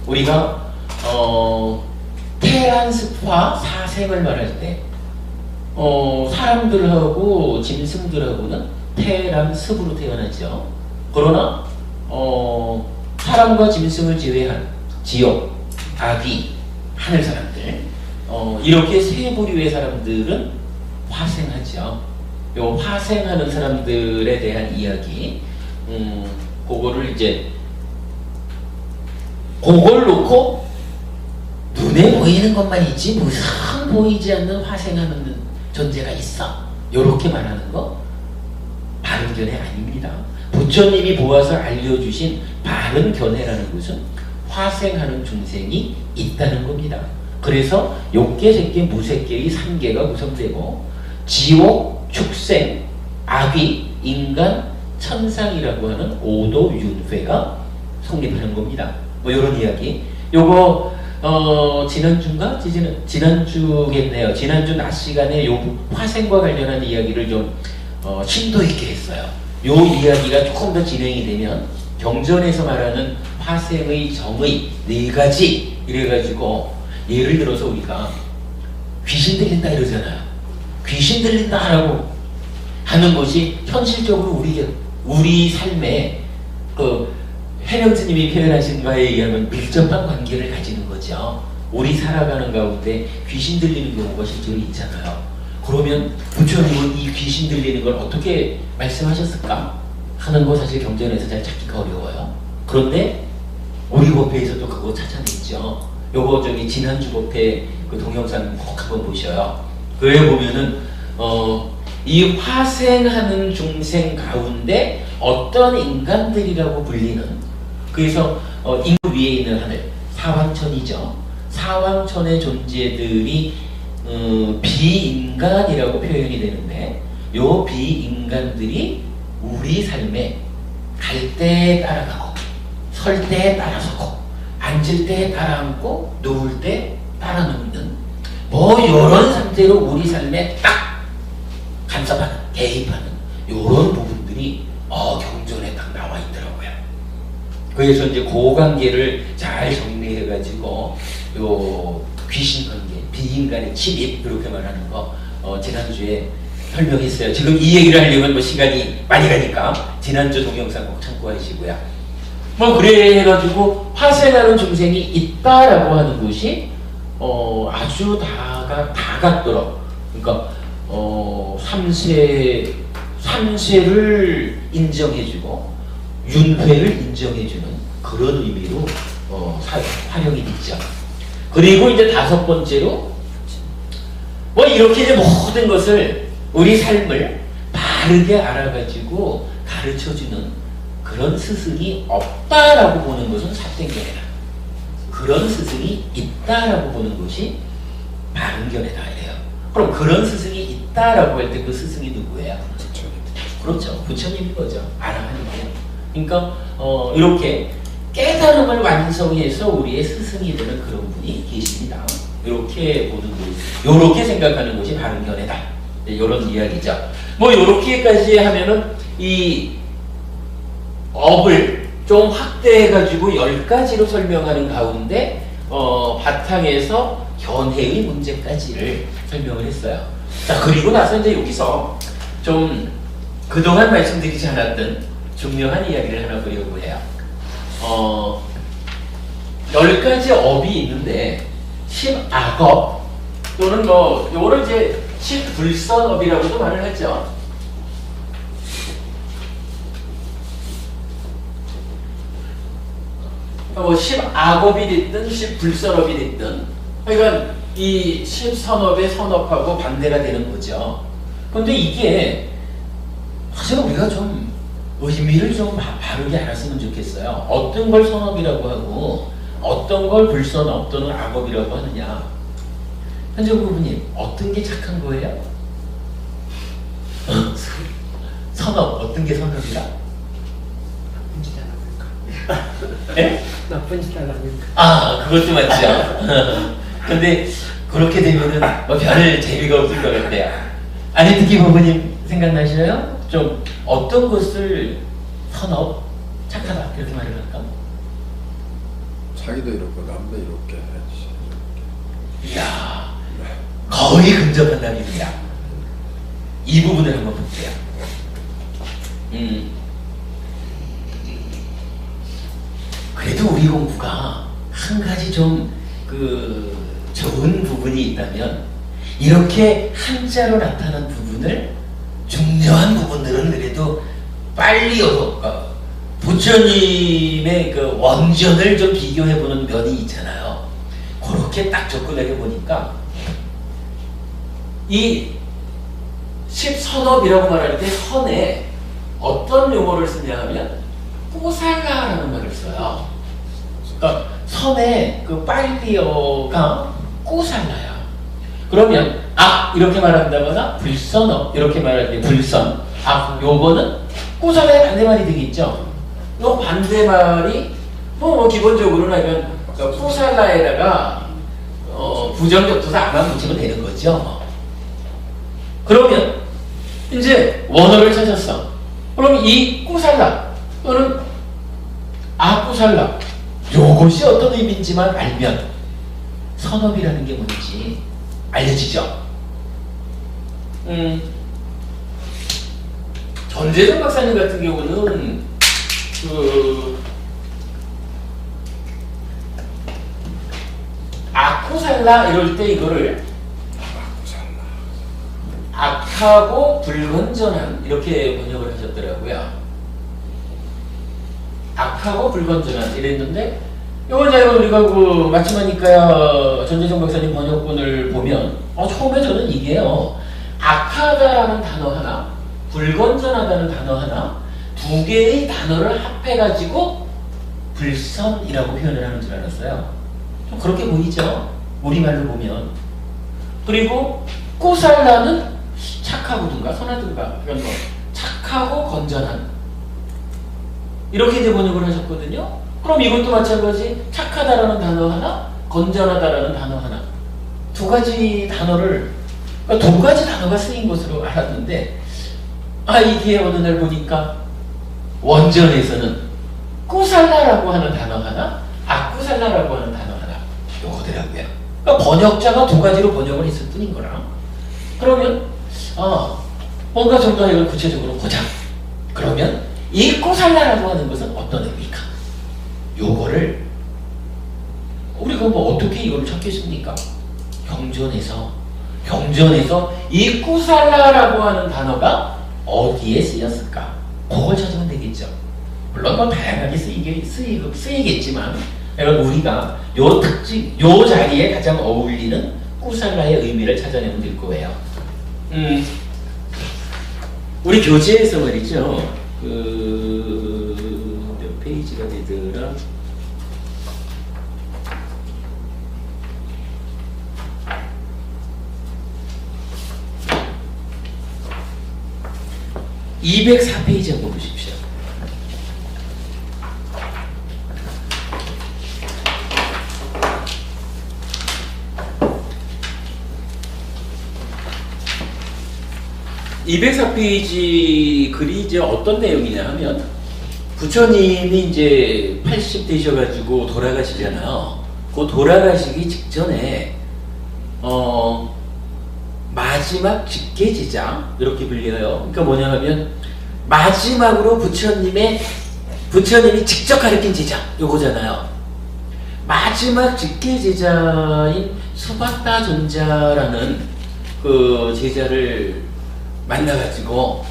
우리가 태란습화 사생을 말할 때 사람들하고 짐승들하고는 태란습으로 태어나죠. 그러나 사람과 짐승을 제외한 지옥, 아귀, 하늘 사람들 이렇게 세 부류의 사람들은 화생하죠. 요 화생하는 사람들에 대한 이야기 그거를 이제 그걸 놓고 눈에 보이는 것만 있지 무슨 보이지 않는 화생하는 존재가 있어. 요렇게 말하는 거 바른 견해 아닙니다. 부처님이 보아서 알려주신 바른 견해라는 것은 화생하는 중생이 있다는 겁니다. 그래서 욕계, 색계, 무색계의 3계가 구성되고 지옥, 축생, 아귀, 인간, 천상이라고 하는 5도 윤회가 성립하는 겁니다. 뭐 이런 이야기. 요거 지난주인가? 지난주겠네요. 지난주 낮 시간에 요 화생과 관련한 이야기를 좀 심도 있게 했어요. 요 이야기가 조금 더 진행이 되면 경전에서 말하는 화생의 정의 4가지 이래가지고 예를 들어서 우리가 귀신 들린다 이러잖아요. 귀신 들린다 하라고 하는 것이 현실적으로 우리 삶에 그 해명스님이 표현하신 바에 의하면 밀접한 관계를 가지는 거죠. 우리 살아가는 가운데 귀신 들리는 경우가 실제로 있잖아요. 그러면 부처님은 이 귀신 들리는 걸 어떻게 말씀하셨을까 하는 거 사실 경전에서 잘 찾기가 어려워요. 그런데 우리 법회에서도 그거 찾아냈죠. 요거 저기 지난주 법회 그 동영상 꼭 한번 보셔요. 그에 보면은 이 화생하는 중생 가운데 어떤 인간들이라고 불리는, 그래서 인구 위에 있는 하늘 사왕천이죠. 사왕천의 존재들이 비인간이라고 표현이 되는데, 요 비인간들이 우리 삶에 갈 때 따라가고 설 때 따라서고 앉을 때 따라앉고 누울 때 따라 눕는 뭐 이런 상태로 우리 삶에 딱 간섭하는, 개입하는 이런 부분들이 경전에 딱 나와 있더라고요. 그래서 이제 그 관계를 잘 정리해가지고 요 귀신 관계, 비인간의 침입 이렇게 말하는 거 지난주에 설명했어요. 지금 이 얘기를 하려면 뭐 시간이 많이 가니까 지난주 동영상 꼭 참고하시고요. 뭐 그래 해가지고 화세나는 중생이 있다라고 하는 것이 아주 다각도록, 그러니까 삼세를 인정해주고 윤회를 인정해주는 그런 의미로 활용이 됐죠. 그리고 이제 다섯 번째로 뭐 이렇게 이제 모든 것을 우리 삶을 바르게 알아가지고 가르쳐주는 그런 스승이 없다라고 보는 것은 사땡견이다. 그런 스승이 있다라고 보는 것이 바른견이다 이래요. 그럼 그런 스승이 있다라고 할 때 그 스승이 누구예요? 그렇죠. 부처님인 거죠. 알아가는 거예요. 그러니까 이렇게 깨달음을 완성해서 우리의 스승이 되는 그런 분이 계십니다. 이렇게 보는 것, 이렇게 생각하는 것이 바른 견해다. 이런 이야기죠. 뭐 이렇게까지 하면은 이 업을 좀 확대해가지고 10가지로 설명하는 가운데 바탕에서 견해의 문제까지를 설명을 했어요. 자, 그리고 나서 이제 여기서 좀 그동안 말씀드리지 않았던 중요한 이야기를 하나 보려고 해요. 10가지 업이 있는데 10악업 또는 뭐 요거를 이제 10불선업이라고도 말을 하죠. 뭐 10악업이 됐든 10불선업이 됐든, 그러니까 이 10선업의 선업하고 반대가 되는 거죠. 근데 이게 사실 우리가 좀 의미를 좀 바르게 알았으면 좋겠어요. 어떤 걸 선업이라고 하고 어떤 걸 불선업 또는 악업이라고 하느냐. 현정 부부님, 어떤 게 착한 거예요? 선업, 어떤 게 선업이다? 나쁜 짓 하니까. 예? 나쁜 짓 하니까. 아, 그것도 맞죠. 근데 그렇게 되면은 뭐 별 재미가 없을 것 같아요. 아니, 특히 부부님 생각나시나요? 좀 어떤 것을 선업, 착하다 이렇게 말을 할까? 자기도 이렇고 남도 이렇게 해야지. 이야, 거의 근접한 답입니다. 이 부분을 한번 볼게요. 그래도 우리 공부가 한 가지 좀 좋은 부분이 있다면, 이렇게 한자로 나타난 부분을 중요한 부분들은 그래도 빨리 부처님의 그 원전을 좀 비교해보는 면이 있잖아요. 그렇게 딱 접근해 보니까 이 10선업이라고 말할 때 선에 어떤 용어를 쓰냐 하면 꼬살라라는 말을 써요. 그러니까 선에 그 빨리어가 꼬살라야. 그러면 이렇게 말한다거나 불선업 이렇게 말할 때 불선, 요거는 꼬살라의 반대말이 되겠죠. 요 반대말이 뭐 기본적으로는 약간 꼬살라에다가 부정격투사 안만 붙이면 되는 거죠. 그러면 이제 원어를 찾았어. 그럼 이 꼬살라 또는 꼬살라, 요것이 어떤 의미인지만 알면 선업이라는 게 뭔지 알려지죠. 전재정 박사님 같은 경우는 아쿠살라 이럴 때 이거를 악하고 불건전한 이렇게 번역을 하셨더라고요. 악하고 불건전한 이랬는데, 요건 제가 우리가 마침하니까야 전재정 박사님 번역본을 보면 처음에 저는 이게요, 악하다라는 단어 하나, 불건전하다는 단어 하나, 두 개의 단어를 합해가지고 불선이라고 표현을 하는 줄 알았어요. 좀 그렇게 보이죠? 우리말로 보면. 그리고 꼬살라는 착하고든가 선하든가, 그러니까 뭐 착하고 건전한, 이렇게 이제 번역을 하셨거든요. 그럼 이것도 마찬가지, 착하다라는 단어 하나, 건전하다라는 단어 하나, 두 가지 단어를, 그러니까 두 가지 단어가 쓰인 것으로 알았는데, 이게 어느 날 보니까 원전에서는 꾸살라라고 하는 단어 하나, 악꾸살라라고 하는 단어 하나, 요거더라고요. 그러니까 번역자가 두 가지로 번역을 했을 뿐인 거라. 그러면 뭔가 좀 더 이걸 구체적으로 보자. 그러면 잊고 살라라고 하는 것은 어떤 의미일까? 요거를 우리가 뭐 어떻게 이걸 찾겠습니까? 경전에서 잊고 살라라고 하는 단어가 어디에 쓰였을까? 그걸 찾으면 되겠죠. 물론 뭐 다양하게 쓰이겠지만 여러분 우리가 요 특징, 요 자리에 가장 어울리는 꾸살라의 의미를 찾아내면 될 거예요. 우리 교재에서 말이죠. 몇 페이지가 되더라? (204페이지) 한번 보십시오. (204페이지) 글이 이제 어떤 내용이냐 하면 부처님이 이제 80 되셔가지고 돌아가시잖아요. 그 돌아가시기 직전에 마지막 직계제자 이렇게 불려요. 그러니까 뭐냐면 마지막으로 부처님이 직접 가르친 제자 요거잖아요. 마지막 직계제자인 수바타 존자라는 그 제자를 만나가지고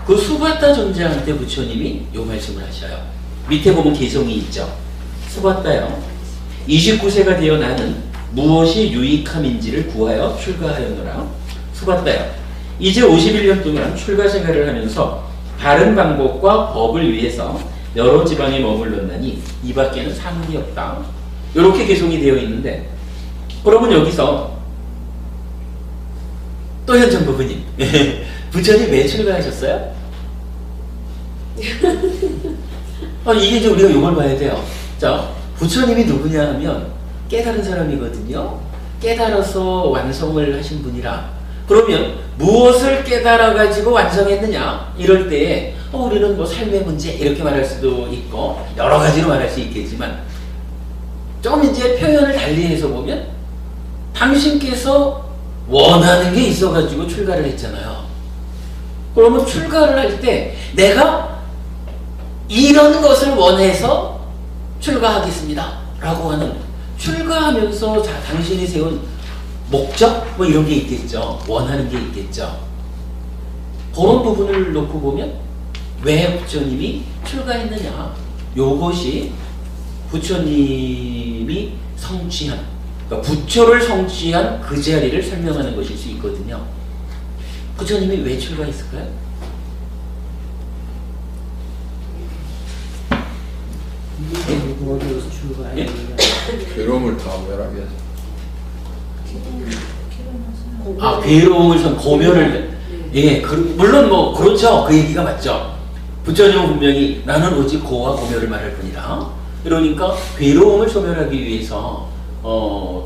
그 수바타 존자한테 부처님이 요 말씀을 하셔요. 밑에 보면 개성이 있죠. 수바타요. 29세가 되어 나는 무엇이 유익함인지를 구하여 출가하였노라. 수바타요. 이제 51년 동안 출가 생활을 하면서 바른 방법과 법을 위해서 여러 지방에 머물렀나니 이 밖에는 사문이 없다. 이렇게 개성이 되어 있는데 그러면 여기서 또 현천 부부님 부처님 왜 출가하셨어요? 이게 이제 우리가 이걸 봐야 돼요. 자, 부처님이 누구냐 하면 깨달은 사람이거든요. 깨달아서 완성을 하신 분이라. 그러면 무엇을 깨달아 가지고 완성했느냐? 이럴 때 우리는 뭐 삶의 문제 이렇게 말할 수도 있고 여러 가지로 말할 수 있겠지만 좀 이제 표현을 달리해서 보면 당신께서 원하는 게 있어 가지고 출가를 했잖아요. 그러면 출가를 할 때 내가 이런 것을 원해서 출가하겠습니다 라고 하는, 출가하면서 당신이 세운 목적 뭐 이런 게 있겠죠. 원하는 게 있겠죠. 그런 부분을 놓고 보면 왜 부처님이 출가했느냐, 요것이 부처님이 성취한, 그러니까 부처를 성취한 그 자리를 설명하는 것일 수 있거든요. 부처님이 왜 출가했을까요? 어디서 출가해? 괴로움을 다 멸하게 하죠. 괴로움을 고멸을, 예, 물론 뭐 그렇죠. 그 얘기가 맞죠. 부처님은 분명히 나는 오직 고와 고멸을 말할 뿐이라, 그러니까 괴로움을 소멸하기 위해서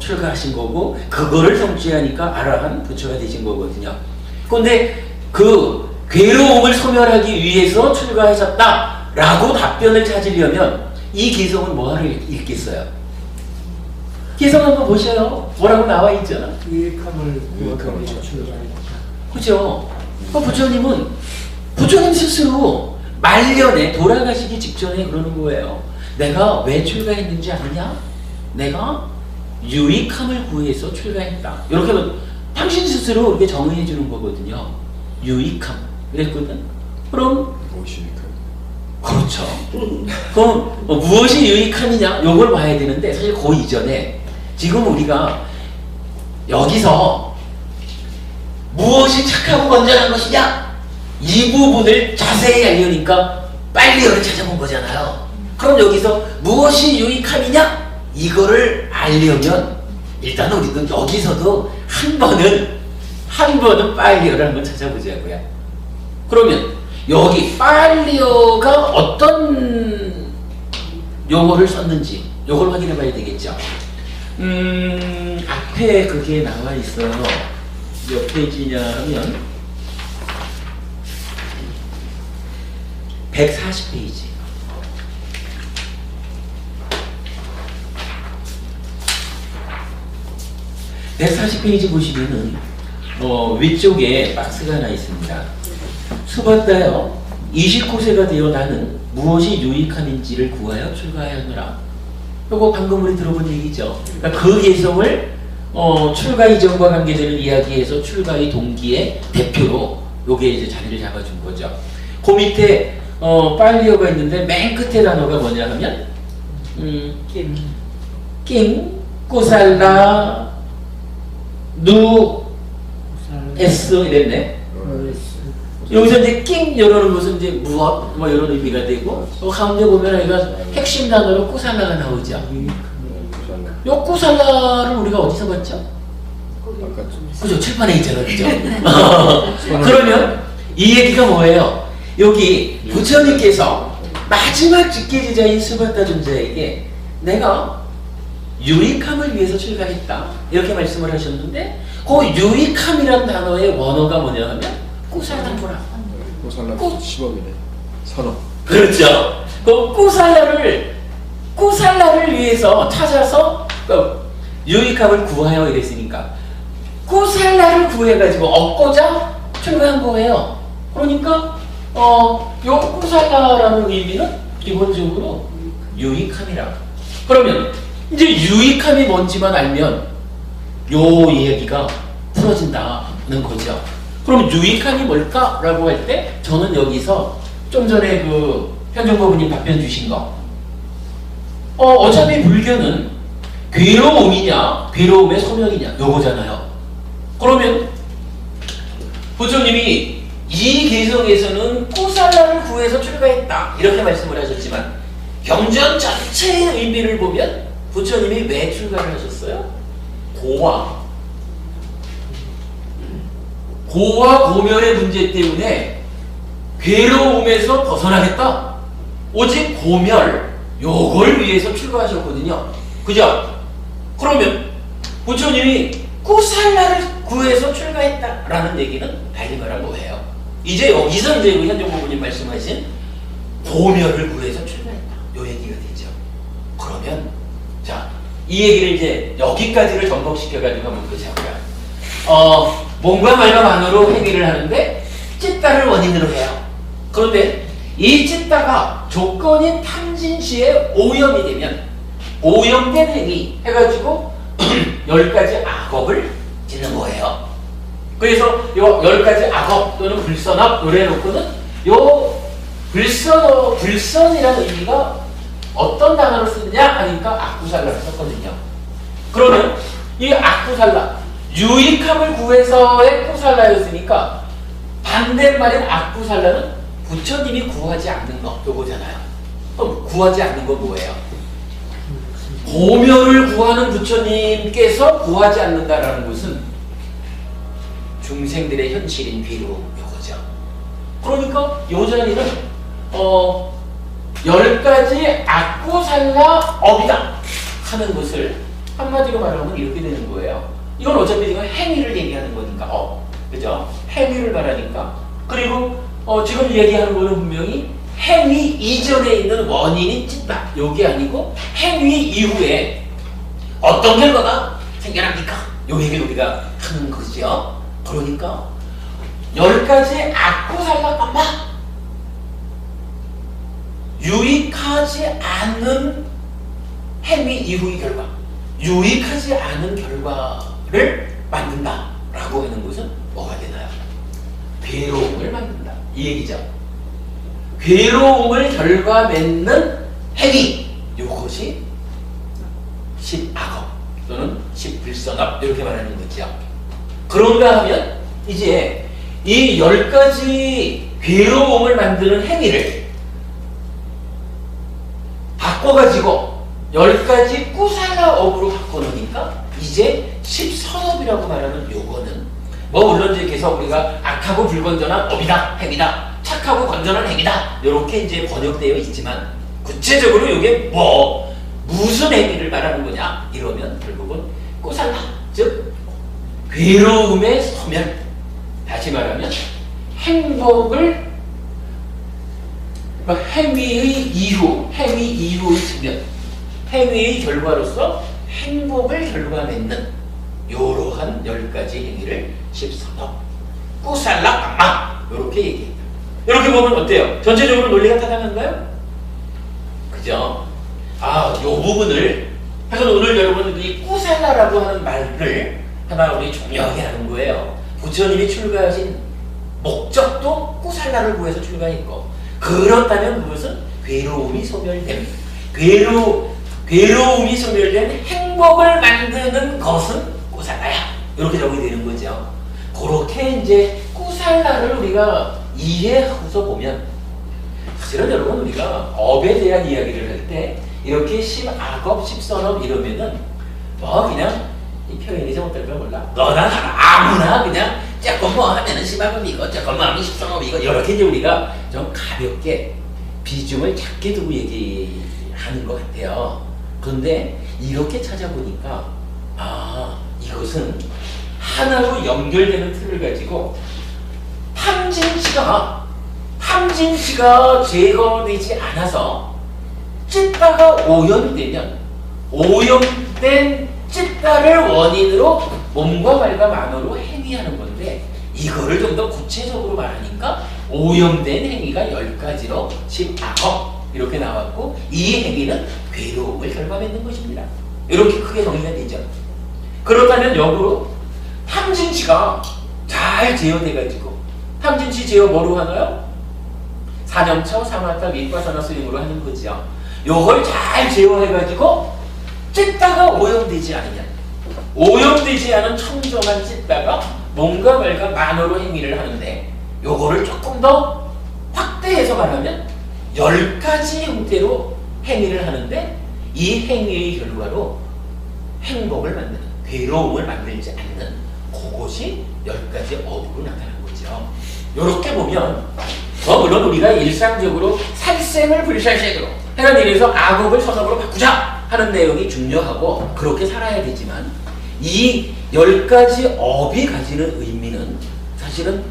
출가하신 거고, 그거를 성취하니까 아라한 부처가 되신 거거든요. 그런데 그 괴로움을 소멸하기 위해서 출가하셨다라고 답변을 찾으려면 이 개성은 뭐를 읽겠어요? 개성 한번 보셔요. 뭐라고 나와 있잖아. 유익함을 구하기 위해서 출가했다. 그죠? 부처님 스스로 말년에 돌아가시기 직전에 그러는 거예요. 내가 왜 출가했는지 아느냐? 내가 유익함을 구해서 출가했다. 이렇게 하면 당신 스스로 이렇게 정의해 주는 거거든요. 유익함. 그랬거든. 그럼 무엇이니까? 그렇죠. 그럼 무엇이 유익함이냐? 요걸 봐야 되는데, 사실 그 이전에 지금 우리가 여기서 무엇이 착하고 건전한 것이냐? 이 부분을 자세히 알려니까 빨리 여를 찾아본 거잖아요. 그럼 여기서 무엇이 유익함이냐? 이거를 알려면 일단 우리는 여기서도 한 번은 빨리어를 한번 찾아보자고요. 그러면 여기 빨리어가 어떤 용어를 썼는지 요걸 확인해 봐야 되겠죠. 앞에 그게 나와 있어요. 몇 페이지냐 하면 140페이지. (140페이지) 보시면은 위쪽에 박스가 하나 있습니다. 수봤다요. 29세가 되어 나는 무엇이 유익함인지를 구하여 출가하였노라. 요거 방금 우리 들어본 얘기죠. 그러니까 그 개성을 출가 이전과 관계되는 이야기에서 출가의 동기의 대표로 요게 이제 자리를 잡아준 거죠. 그 밑에 빨리어가 있는데 맨 끝에 단어가 뭐냐 하면 낑 꾸살라 누 에스 이랬네. 여기서 이제 낑 이러는 것은 이제 무엇 뭐 이런 의미가 되고 또 가운데 보면 여기가 핵심 단어로 꾸살라가 나오죠. 요 꾸살라를 우리가 어디서 봤죠? 그죠? 칠판에 있잖아요. 그죠? 그러면 이 얘기가 뭐예요? 여기 부처님께서 마지막 직계제자인 수바타 존자에게 내가 유익함을 위해서 출가했다 이렇게 말씀을 하셨는데 그 유익함이란 단어의 원어가 뭐냐 하면 꾸살라구나. 꾸살라 10억이네. 선억. 그렇죠. 그 꾸살라를 위해서 찾아서 유익함을 구하여 이랬으니까 꾸살라를 구해가지고 얻고자 출가한 거예요. 그러니까 요 꾸살라라는 의미는 기본적으로 유익함이라. 그러면 이제 유익함이 뭔지만 알면 요 얘기가 풀어진다는 거죠. 그럼 유익함이 뭘까라고 할 때 저는 여기서 좀 전에 그 현정법부님 답변 주신 거 어차피 불교는 괴로움이냐 괴로움의 소명이냐 요거잖아요. 그러면 부처님이 이 개성에서는 꾸살라를 구해서 출가했다 이렇게 말씀을 하셨지만 경전 전체의 의미를 보면 부처님이 왜 출가를 하셨어요? 고와 고멸의 문제 때문에 괴로움에서 벗어나겠다. 오직 고멸 요걸 위해서 출가하셨거든요. 그죠? 그러면 부처님이 꾸살라를 구해서 출가했다라는 얘기는 달리 말하면 뭐예요? 이제 여기서 이제 현정부모님 말씀하신 고멸을 구해서 출가했다. 요 얘기가 되죠. 그러면 자, 이 얘기를 이제 여기까지를 전복시켜가지고 한번 보자고요. 몸과 말과 만으로 행위를 하는데 찢다를 원인으로 해요. 그런데 이 찢다가 조건인 탐진시에 오염이 되면 오염된 행위 해가지고 10가지 악업을 짓는 거예요. 그래서 요 10가지 악업 또는 불선악 요래놓고는 요 불선이라는 의미가 어떤 단어를 쓰느냐 하니까 악구살라를 썼거든요. 그러면 이 악구살라 유익함을 구해서의 꾸살라였으니까 반대말인 악구살라는 부처님이 구하지 않는 거 요거잖아요. 그럼 구하지 않는 건 뭐예요? 고멸을 구하는 부처님께서 구하지 않는다라는 것은 중생들의 현실인 괴로움 요거죠. 그러니까 요 자리는 10가지 악구살라 업이다 하는 것을 한마디로 말하면 이렇게 되는 거예요. 이건 어차피 지금 행위를 얘기하는 거니까 그죠? 행위를 말하니까. 그리고 지금 얘기하는 거는 분명히 행위 이전에 있는 원인이 찢다 요게 아니고 행위 이후에 어떤 결과가 생겨납니까? 요 얘기를 우리가 하는 거죠. 그러니까 10가지 악구살라까마 유익하지 않는 행위 이후의 결과 유익하지 않은 결과를 만든다라고 하는 것은 뭐가 되나요? 괴로움을 만든다 이 얘기죠. 괴로움을 결과 맺는 행위 이것이 10악업 또는 10불선악 이렇게 말하는 거죠. 그런가 하면 이제 이 10가지 괴로움을 만드는 행위를 바꿔가지고 10가지 꾸살라업으로 바꿔놓으니까 이제 10선업이라고 말하는 요거는 뭐 물론 이제 계속 우리가 악하고 불건전한 업이다 행위다 착하고 건전한 행위다 이렇게 이제 번역되어 있지만 구체적으로 이게 뭐 무슨 행위를 말하는 거냐 이러면 결국은 꾸살라 즉 괴로움의 소멸 다시 말하면 행복을 행위의 이후의 측면 행위의 결과로서 행복을 결과 맺는 요러한 10가지 행위를 13업 꾸살라 깡마 요렇게 얘기했다. 이렇게 보면 어때요? 전체적으로 논리가 타당한가요? 그죠? 아, 요 부분을 그래서 오늘 여러분 이 꾸살라라고 하는 말을 하나 우리 중요하게 하는 거예요. 부처님이 출가하신 목적도 꾸살라를 구해서 출가했고, 그렇다면 그것은 괴로움이 소멸됨, 괴로움이 소멸된 행복을 만드는 것은 꾸살라야. 이렇게 적이 되는 거죠. 그렇게 이제 꾸살라를 우리가 이해하고서 보면, 사실은 여러분 우리가 업에 대한 이야기를 할 때 이렇게 십악업, 십선업 이러면은 뭐 그냥 이 표현이 좀 어떨까 몰라. 너나 나나 아무나 그냥 조금 뭐 하면은 십악업이고 조금 뭐 하면 십선업이고 이렇게 이제 우리가 좀 가볍게 비중을 작게 두고 얘기하는 것 같아요. 그런데 이렇게 찾아보니까 아, 이것은 하나로 연결되는 틀을 가지고 탐진치가 제거되지 않아서 찢다가 오염되면 오염된 찢다를 원인으로 몸과 말과 만으로 행위하는 건데, 이거를 좀 더 구체적으로 말하니까 오염된 행위가 10가지로 10악업 이렇게 나왔고, 이 행위는 괴로움을 결과맺는 것입니다. 이렇게 크게 정리가 되죠. 그렇다면 역으로 탐진치가 잘 제어돼가지고, 탐진치 제어 뭐로 하나요? 사념처, 사마타, 밑과사나 스윙으로 하는 거지요. 요걸 잘 제어해가지고 찢다가 오염되지 않으냐, 오염되지 않은 청정한 찢다가 몸과 말과 만으로 행위를 하는데, 요거를 조금 더 확대해서 말하면 10가지 형태로 행위를 하는데, 이 행위의 결과로 행복을 만드는, 괴로움을 만들지 않는 그것이 10가지 업으로 나타나는 거죠. 요렇게 보면 물론 우리가 일상적으로 살생을 불살생으로 하는 일에서 악업을 선업으로 바꾸자 하는 내용이 중요하고 그렇게 살아야 되지만, 이 10가지 업이 가지는 의미는 사실은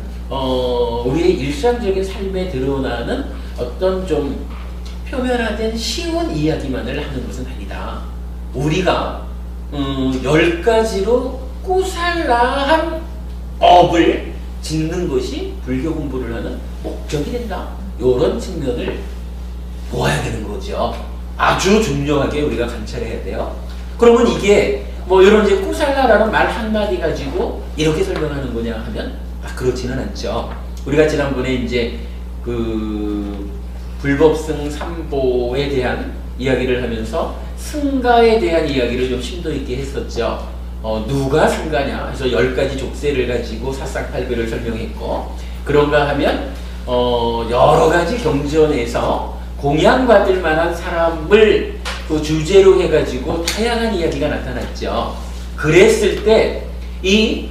우리의 일상적인 삶에 드러나는 어떤 좀 표면화된 쉬운 이야기만을 하는 것은 아니다. 우리가 10가지로 꾸살라한 업을 짓는 것이 불교 공부를 하는 목적이 된다. 이런 측면을 보아야 되는 거죠. 아주 중요하게 우리가 관찰해야 돼요. 그러면 이게 뭐 이런 이제 꾸살라라는 말 한마디 가지고 이렇게 설명하는 거냐 하면 그렇지는 않죠. 우리가 지난번에 이제 그 불법승 삼보에 대한 이야기를 하면서 승가에 대한 이야기를 좀 심도 있게 했었죠. 누가 승가냐 해서 10가지 족쇄를 가지고 사쌍팔배를 설명했고, 그런가 하면 여러 가지 경전에서 공양받을 만한 사람을 그 주제로 해가지고 다양한 이야기가 나타났죠. 그랬을 때 이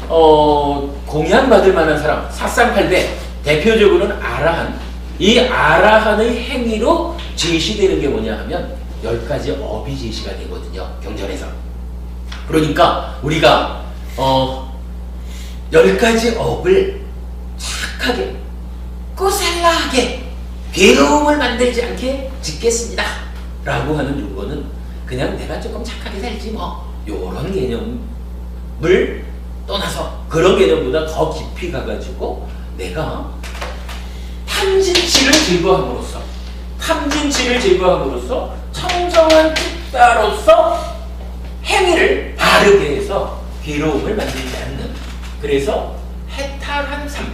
공양받을 만한 사람, 사쌍팔배, 대표적으로는 아라한, 이 아라한의 행위로 제시되는 게 뭐냐 하면 10가지 업이 제시가 되거든요, 경전에서. 그러니까 우리가 10가지 업을 착하게, 꾸살라하게, 괴로움을 만들지 않게 짓겠습니다 라고 하는 요거는 그냥 내가 조금 착하게 살지 뭐 요런 개념을 떠나서, 그런 개념보다 더 깊이 가가지고 내가 탐진치를 제거함으로써 청정한 찢다로서 행위를 바르게 해서 괴로움을 만들지 않는, 그래서 해탈한 삶을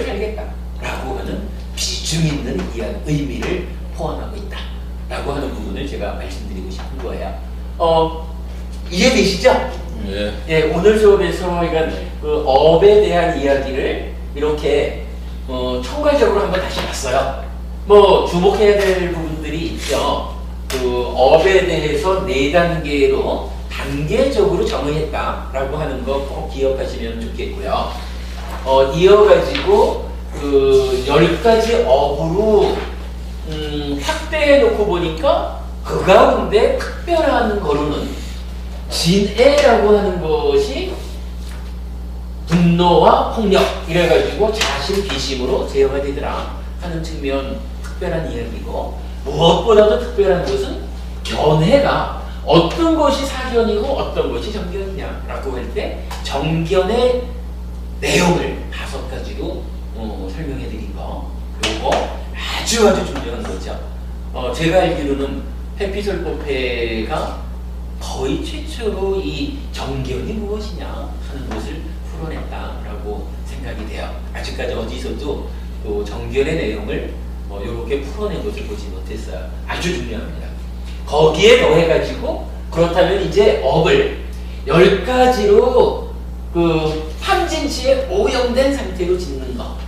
살겠다라고 하는 비중 있는 의미를 포함하고 있다라고 하는 부분을 제가 말씀드리고 싶은 거예요. 이해되시죠? 예. 예, 오늘 수업에서 그 업에 대한 이야기를 이렇게 총괄적으로 한번 다시 봤어요. 뭐 주목해야 될 부분들이 있죠. 그 업에 대해서 4단계로 단계적으로 정의했다라고 하는 거 꼭 기억하시면 좋겠고요. 이어가지고 그 10가지 업으로 확대해 놓고 보니까 그 가운데 특별한 거로는 진애라고 하는 것이 분노와 폭력 이래가지고 자신 비심으로 제어가 되더라 하는 측면 특별한 이야기고, 무엇보다도 특별한 것은 견해가 어떤 것이 사견이고 어떤 것이 정견이냐라고 할 때 정견의 내용을 5가지로 설명해 드린 거, 요거 아주 중요한 거죠. 제가 알기로는 회피설법회가 거의 최초로 이 정견이 무엇이냐 하는 것을 풀어냈다라고 생각이 돼요. 아직까지 어디서도 또 정견의 내용을 이렇게 풀어낸 것을 보지 못했어요. 아주 중요합니다. 거기에 더해가지고 그렇다면 이제 업을 10가지로 그 탐진치에 오염된 상태로 짓는 거,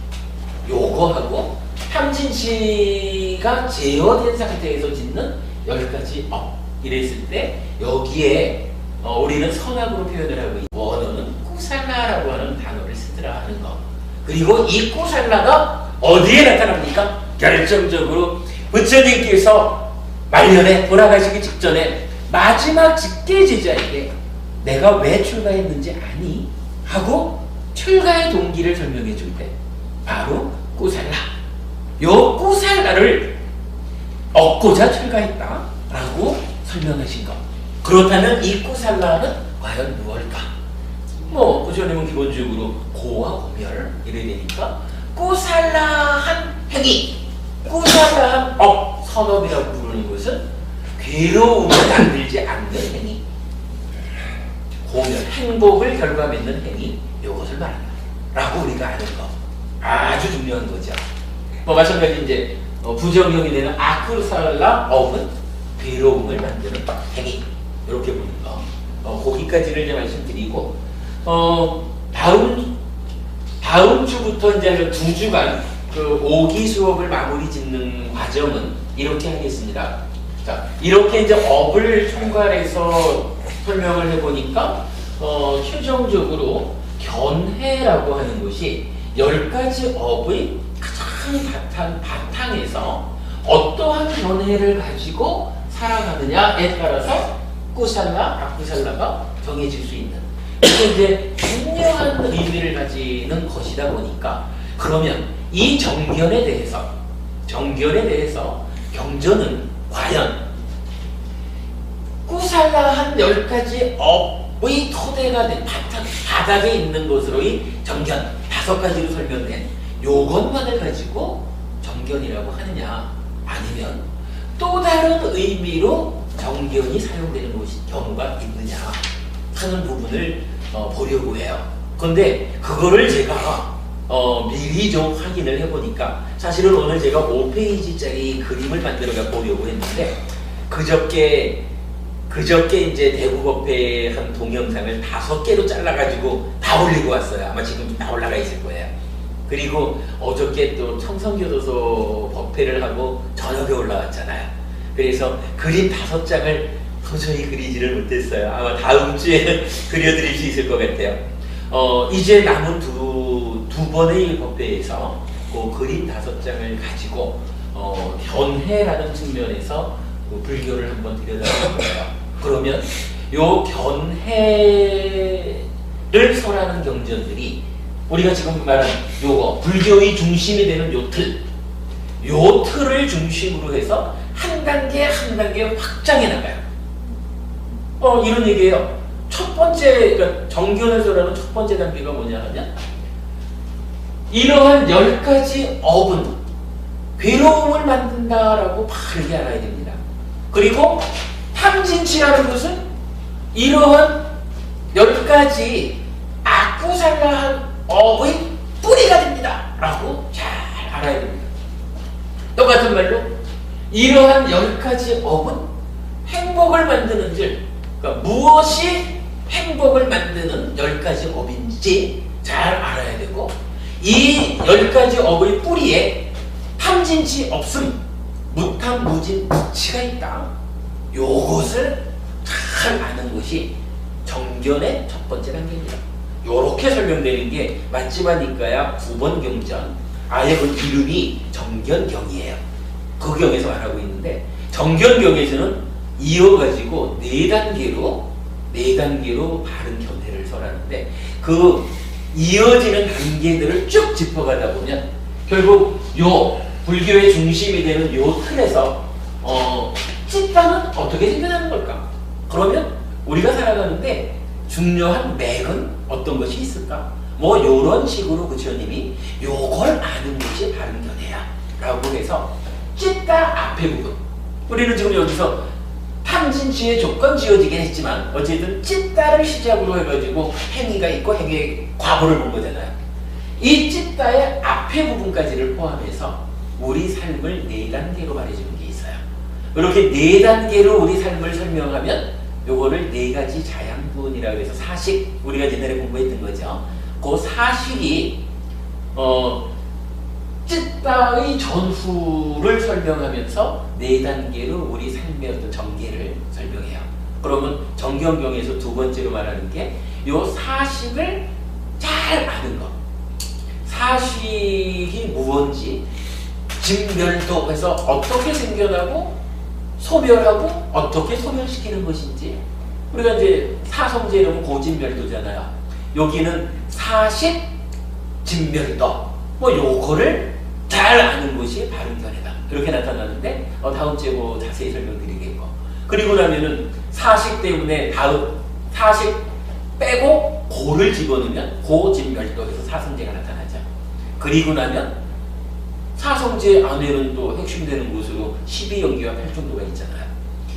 요거하고 탐진치가 제어된 상태에서 짓는 10가지 업, 이랬을 때 여기에 우리는 선악으로 표현을 하고 있고, 원어는 꾸살라라고 하는 단어를 쓰더라 하는 거. 그리고 이 꾸살라가 어디에 나타납니까? 결정적으로 부처님께서 말년에 돌아가시기 직전에 마지막 직계 제자에게 내가 왜 출가했는지 아니? 하고 출가의 동기를 설명해 줄 때 바로 꾸살라, 요 꾸살라를 얻고자 출가했다 라고 설명하신 것. 그렇다면 이 꾸살라는 과연 무엇일까? 부처님은 기본적으로 고와 고멸 이래야 되니까 꾸살라한 행위, 꾸살라한 업, 선업이라고 부르는 것은 괴로움을 만들지 않는 행위, 고멸, 행복을 결과 맺는 행위, 이것을 말한다 라고 우리가 아는 거. 아주 중요한 거죠. 마찬가지 이제 부정형이 되는 아쿠살라 업은 괴로움을 만드는 행위, 이렇게 보는 거. 거기까지를 이제 말씀드리고, 다음 주부터 이제 2주간 그 5기 수업을 마무리 짓는 과정은 이렇게 하겠습니다. 자, 이렇게 이제 업을 총괄해서 설명을 해보니까, 최종적으로 견해라고 하는 것이 10가지 업의 가장 바탕에서 어떠한 견해를 가지고 살아가느냐에 따라서 꾸살라, 아꾸살라가 정해질 수 있는, 이게 이제 중요한 의미를 가지는 것이다 보니까, 그러면 이 정견에 대해서 경전은 과연 꾸살라한 10가지 업의 토대가 된 바닥에 있는 것으로의 정견 5가지로 설명된 요것만을 가지고 정견이라고 하느냐, 아니면 또 다른 의미로 정견이 사용되는 경우가 있느냐 하는 부분을 보려고 해요. 그런데 그거를 제가 미리 좀 확인을 해보니까, 사실은 오늘 제가 5페이지짜리 그림을 만들어 보려고 했는데, 그저께 이제 대구법회 한 동영상을 5개로 잘라가지고 다 올리고 왔어요. 아마 지금 다 올라가 있을 거예요. 그리고 어저께 또 청성교도소 법회를 하고 저녁에 올라왔잖아요. 그래서 그림 5장을 도저히 그리지를 못했어요. 아마 다음 주에 그려드릴 수 있을 것 같아요. 이제 남은 두 번의 법회에서 그 그림 5장을 가지고 견해라는 측면에서 그 불교를 한번 들여다볼 거예요. 그러면 요 견해를 설하는 경전들이 우리가 지금 말한 요거 불교의 중심이 되는 요 틀을 중심으로 해서 한 단계 한 단계 확장해 나가요. 이런 얘기예요. 첫 번째, 그러니까 정견을 설하는 첫 번째 단계가 뭐냐 하면, 이러한 10가지 업은 괴로움을 만든다라고 바르게 알아야 됩니다. 그리고 탐진치라는 것은 이러한 10가지 아쿠살라한 업의 뿌리가 됩니다 라고 잘 알아야 됩니다. 똑같은 말로 이러한 10가지 업은 행복을 만드는 줄, 그러니까 무엇이 행복을 만드는 10가지 업인지 잘 알아야 되고, 이 10가지 업의 뿌리에 탐진치 없음, 무탐, 무진, 무치가 있다. 요것을 잘 아는 것이 정견의 첫 번째 단계입니다. 요렇게 설명되는 게 맞지만니까야 9번 경전, 아예 그 이름이 정견경이에요. 그 경에서 말하고 있는데, 정견경에서는 이어가지고 4단계로 바른 견해를 설하는데, 그 이어지는 단계들을 쭉 짚어가다 보면 결국 요 불교의 중심이 되는 요 틀에서 찐따는 어떻게 생겨나는 걸까? 그러면 우리가 살아가는데 중요한 맥은 어떤 것이 있을까? 뭐 요런 식으로 부처님이 요걸 아는 것이 바른 견해야 라고 해서 찢다 앞에 부분, 우리는 지금 여기서 탐진지의 조건 지어지긴 했지만 어쨌든 찢다를 시작으로 해가지고 행위가 있고 행위의 과보를 본 거잖아요. 이 찢다의 앞에 부분까지를 포함해서 우리 삶을 4단계로 말해주는 게 있어요. 이렇게 4단계로 우리 삶을 설명하면 요거를 4가지 자양분이라고 해서 사식, 우리가 옛날에 공부했던 거죠. 그 사식이 찢다의 전후를 설명하면서 4단계로 우리 삶의 어떤 전개를 설명해요. 그러면 정경경에서 두 번째로 말하는 게 요 사식을 잘 아는 것. 사식이 무언지, 진멸도해서 어떻게 생겨나고 소멸하고 어떻게 소멸시키는 것인지, 우리가 이제 사성제 이러면 고진멸도잖아요. 여기는 사식, 진멸도, 뭐 요거를 잘 아는 것이 바른 견해다 이렇게 나타나는데 다음 주에 뭐 자세히 설명드리겠고, 그리고 나면은 사식 때문에 다음 사식 빼고 고를 집어넣으면 고진멸도에서 사성제가 나타나죠. 그리고 나면 사성제 안에는 또 핵심되는 곳으로 12연기와 8정도가 있잖아요.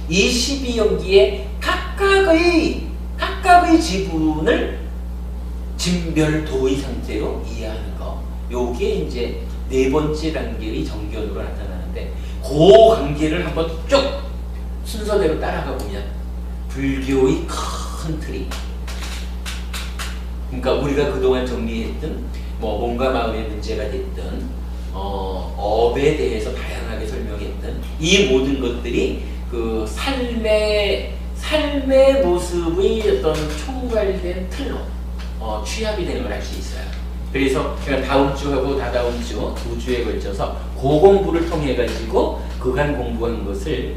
이 12연기의 각각의 지분을 진멸도의 상태로 이해하는 거, 요게 이제 4번째 단계의 정견으로 나타나는데, 그 관계를 한번 쭉 순서대로 따라가 보면 불교의 큰 틀이, 그러니까 우리가 그동안 정리했던 뭐 몸과 마음의 문제가 됐든 업에 대해서 다양하게 설명했던 이 모든 것들이 그 삶의 모습의 어떤 총괄된 틀로 취합이 되는 걸 알 수 있어요. 그래서 제가 다음 주하고 다다음 주 2주에 걸쳐서 그 공부를 통해 가지고 그간 공부한 것을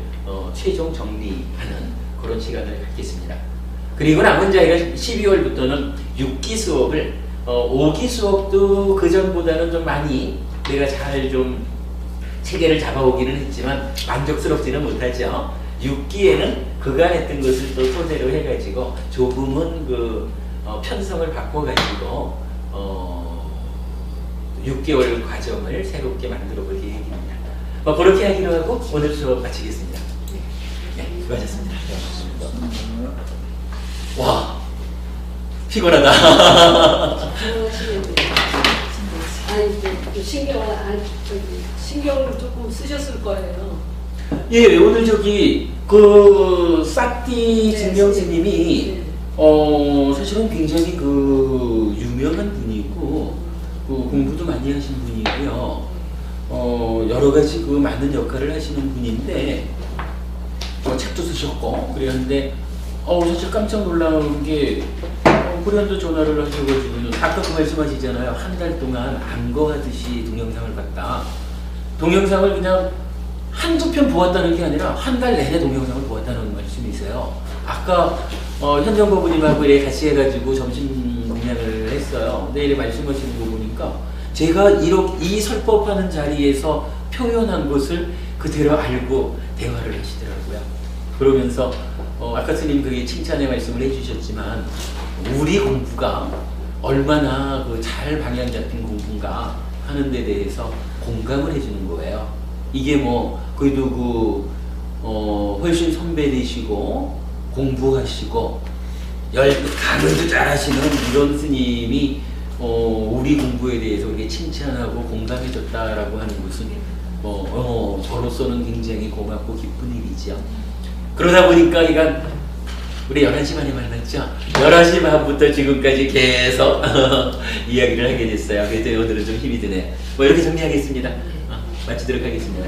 최종 정리하는 그런 시간을 갖겠습니다. 그리고 남은 자리가 12월부터는 6기 수업을 5기 수업도 그 전보다는 좀 많이 내가 잘 좀 체계를 잡아오기는 했지만 만족스럽지는 못하죠. 6기에는 그간 했던 것을 또 토대로 해가지고 조금은 그 편성을 바꿔가지고 6개월 과정을 새롭게 만들어 볼 계획입니다. 그렇게 하기로 하고 오늘 수업 마치겠습니다. 네, 수고하셨습니다. 와, 피곤하다. 아니, 신경을 조금 쓰셨을 거예요. 예, 오늘 저기 그 싸띠 진명스님이 사실은 굉장히 그 유명한 분이고 그 공부도 많이 하신 분이고요. 여러 가지 그 많은 역할을 하시는 분인데 책도 쓰셨고 그랬는데 사실 깜짝 놀라운 게 그래도 전화를 하셔가지고 아까 그 말씀하시잖아요. 한 달 동안 안거하듯이 동영상을 봤다. 동영상을 그냥 한두 편 보았다는 게 아니라 한 달 내내 동영상을 보았다는 말씀이세요. 아까 현정법부님하고 같이 해가지고 점심 공양을 했어요. 내일 말씀하시는 거 보니까 제가 이 설법하는 자리에서 표현한 것을 그대로 알고 대화를 하시더라고요. 그러면서 아까 스님 그게 칭찬의 말씀을 해주셨지만 우리 공부가 얼마나 그 잘 방향 잡힌 공부인가 하는 데 대해서 공감을 해주는 거예요. 이게 뭐 그래도 훨씬 선배되시고 공부하시고 강의도 잘하시는 이런 스님이 우리 공부에 대해서 우리가 칭찬하고 공감해줬다라고 하는 것은 저로서는 굉장히 고맙고 기쁜 일이죠. 그러다 보니까 이건 우리 11시 반에 만났죠? 11시 반부터 지금까지 계속 이야기를 하게 됐어요. 그래서 오늘은 좀 힘이 드네요. 이렇게 정리하겠습니다. 마치도록 하겠습니다.